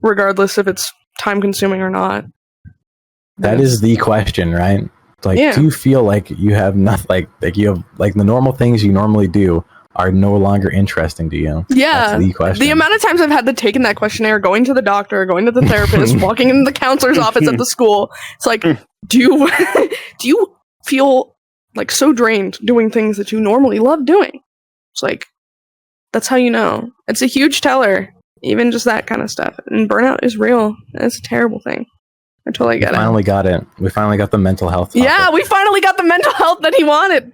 regardless if it's time consuming or not. That is the question, right? Like, do you feel like you have nothing, like you have like the normal things you normally do are no longer interesting to you? Yeah. That's the question. The amount of times I've had to take in that questionnaire, going to the doctor, going to the therapist, walking in the counselor's office at the school. It's like, do you feel like so drained doing things that you normally love doing? It's like, that's how you know. It's a huge teller, even just that kind of stuff. And burnout is real. It's a terrible thing. I totally get it. Finally got it. We finally got the mental health topic. Yeah, we finally got the mental health that he wanted.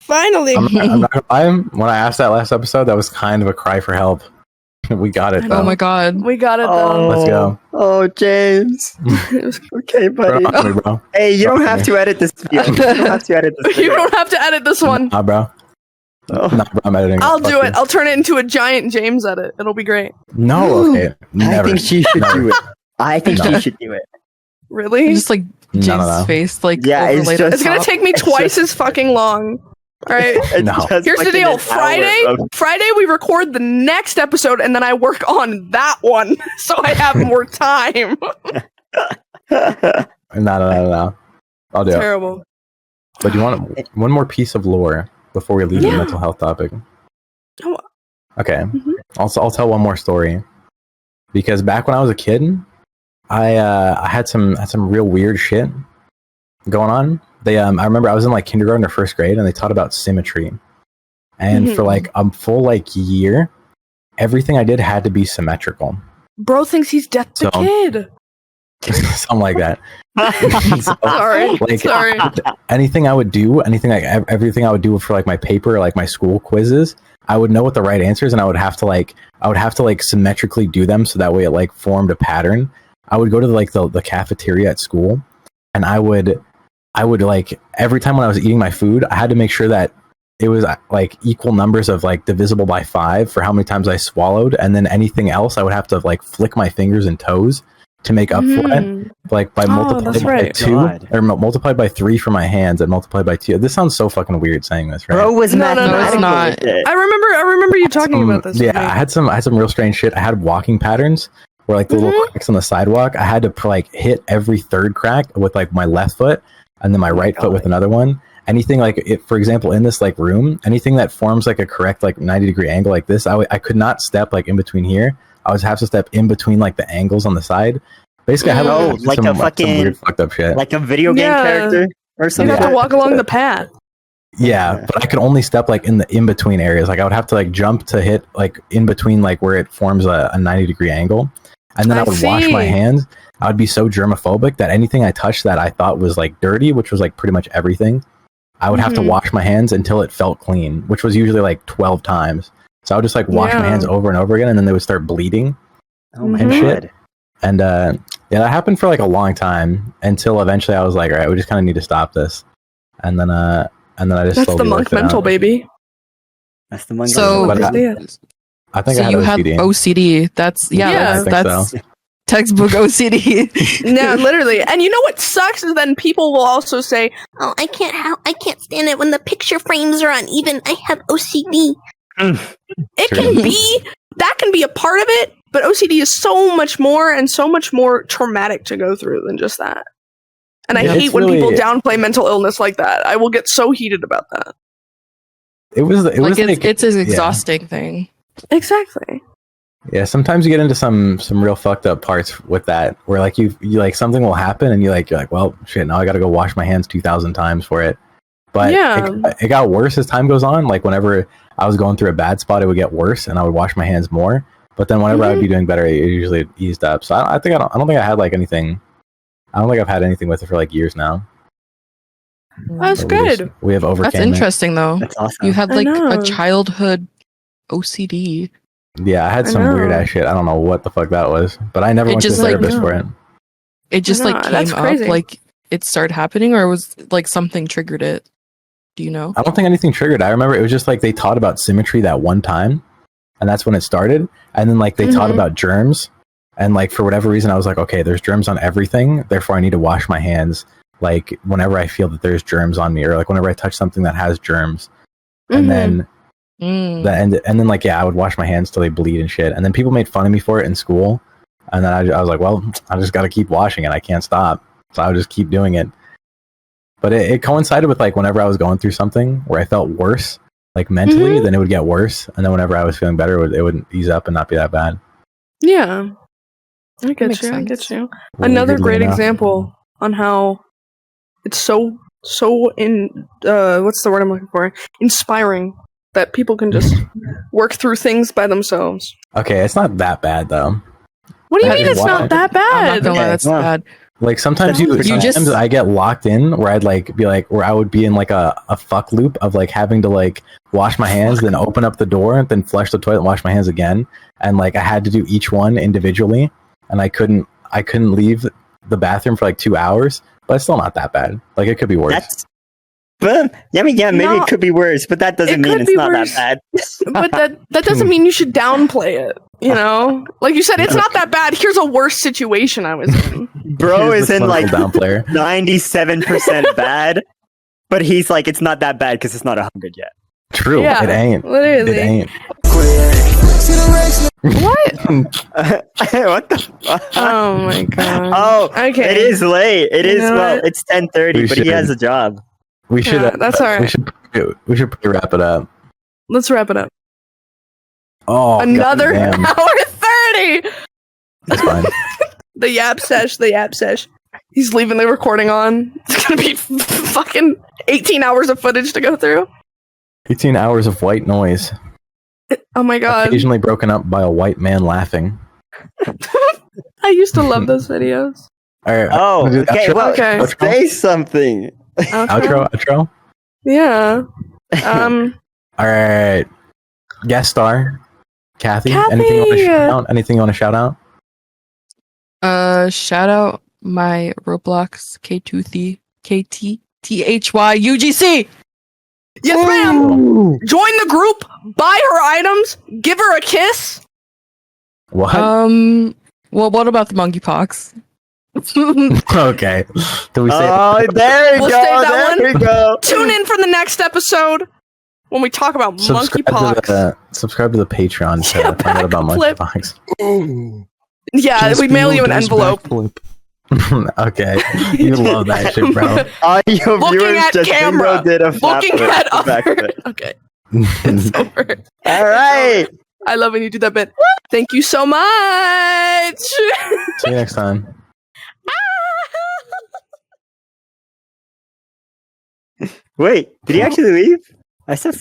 Finally. I'm not gonna lie, when I asked that last episode, that was kind of a cry for help. We got it, though. Oh my God. We got it, though. Let's go. Oh, James. Okay, buddy. Bro. Hey, you don't have to edit this video. You don't have to edit this video. You don't have to edit this one. Nah, bro. Nah, bro, I'm editing. I'll do it. I'll turn it into a giant James edit. It'll be great. No, okay. Never. I think she should do it. I think she should do it. Really? Just like James' face, like overlaid on it's gonna top. take me twice as fucking long. All right. No. Here's the deal. Friday we record the next episode, and then I work on that one, so I have more time. No. I'll do it. Terrible. But do you want one more piece of lore before we leave the mental health topic? Oh. Okay. I'll tell one more story. Because back when I was a kid, I had some real weird shit going on. I remember I was in like kindergarten or first grade, and they taught about symmetry. And for like a full like year, everything I did had to be symmetrical. Bro thinks he's Death the Kid. Something like that. Sorry. Anything I would do, everything I would do for like my paper, like my school quizzes, I would know what the right answers, and I would have to symmetrically do them so that way it like formed a pattern. I would go to the cafeteria at school, and I would like every time when I was eating my food, I had to make sure that it was like equal numbers of like divisible by 5 for how many times I swallowed, and then anything else I would have to like flick my fingers and toes to make up for it, like by multiplied by 2 or multiplied by 3 for my hands and multiplied by 2. This sounds so fucking weird saying this, right? Bro was No, it's not. I remember you talking about this. Yeah, I had some real strange shit. I had walking patterns where like the little cracks on the sidewalk, I had to like hit every third crack with like my left foot, and then my right foot with another one. Anything like it, for example, in this like room, anything that forms like a correct like 90-degree angle like this, I could not step like in between here. I would have to step in between like the angles on the side. Basically, I had like some weird fucked up shit. Like a video game character or something. You have to walk along the path. Yeah, but I could only step like in the in between areas. Like I would have to like jump to hit like in between like where it forms a 90-degree angle, and then I would wash my hands. I would be so germophobic that anything I touched that I thought was like dirty, which was like pretty much everything, I would have to wash my hands until it felt clean, which was usually like 12 times. So I would just like wash my hands over and over again, and then they would start bleeding and shit. And yeah, that happened for like a long time until eventually I was like, all right, we just kind of need to stop this. And then I just that's the monk mental, baby. That's the monk. So I think so I had you OCD. have OCD. That's so. Textbook OCD. Yeah, literally. And you know what sucks is then people will also say, "Oh, I can't stand it when the picture frames are uneven. I have OCD." It can be a part of it, but OCD is so much more and so much more traumatic to go through than just that. And I hate when people downplay mental illness like that. I will get so heated about that. It's an exhausting thing. Exactly. Yeah, sometimes you get into some real fucked up parts with that, where like you like something will happen and you're like, well, shit, now I got to go wash my hands 2,000 times for it. But it got worse as time goes on. Like whenever I was going through a bad spot, it would get worse, and I would wash my hands more. But then whenever I would be doing better, it usually eased up. So I don't think I had like anything. I don't think I've had anything with it for like years now. That's good. We have overcame. That's interesting though. That's awesome. You had like a childhood OCD. Yeah, I had some weird ass shit. I don't know what the fuck that was, but I never went to a therapist for it. It just like came up, like it started happening, or it was like something triggered it. Do you know? I don't think anything triggered. I remember it was just like they taught about symmetry that one time, and that's when it started. And then like they taught about germs, and like for whatever reason I was like, okay, there's germs on everything, therefore I need to wash my hands like whenever I feel that there's germs on me, or like whenever I touch something that has germs. And then and then like I would wash my hands till they bleed and shit. And then people made fun of me for it in school, and then I was like, well, I just got to keep washing it. I can't stop, so I would just keep doing it. But it coincided with like whenever I was going through something where I felt worse, like mentally, then it would get worse, and then whenever I was feeling better, it would ease up and not be that bad. Yeah, I get you. Another great example on how it's so what's the word I'm looking for? Inspiring that people can just work through things by themselves. Okay, it's not that bad though. What do you mean it's not that bad? I'm not gonna lie, that's bad. Like sometimes I get locked in where I'd like be like where I would be in like a fuck loop of like having to like wash my hands, then open up the door, then flush the toilet and wash my hands again, and like I had to do each one individually, and I couldn't leave the bathroom for like 2 hours, but it's still not that bad. Like it could be worse. Maybe it could be worse, but that doesn't mean it's not that bad. But that doesn't mean you should downplay it. You know, like you said, it's not that bad. Here's a worse situation I was in. Bro is in like 97% bad, but he's like, it's not that bad because it's not 100 yet. True, it ain't. Literally. It ain't. What? What the fuck? Oh my god. Oh, Okay. it is late. It You is know well. what? It's 10:30, We but he should- has a job. We should. Yeah, that's alright. We should probably wrap it up. Let's wrap it up. Oh, Another goddamn. hour 30. That's fine. The yap sesh. He's leaving the recording on. It's gonna be fucking 18 hours of footage to go through. 18 hours of white noise, Oh my god. occasionally broken up by a white man laughing. I used to love those videos. All right. Oh, wanna do the okay. outro? Well, Okay. say something. Outro. Yeah. All right. Guest star, Kathy. Kathy! Anything you want to shout out? Anything you want to shout out? Shout out my Roblox KTTHY UGC. Yes, ma'am. Join the group. Buy her items. Give her a kiss. What? Well, what about the monkeypox? Okay. Do we say? Oh, there we We'll go. save that There we go. Tune in for the next episode when we talk about monkeypox. Subscribe to the Patreon to Yeah, find out about backflip. monkeypox. Yeah, we mail you an does envelope. backflip. Okay, you love that shit, bro. All your Looking viewers at just camera. did a Looking flip at other. backflip. Okay, it's over. All right. I love when you do that bit. Thank you so much. See you next time. Wait, did he actually leave? I said.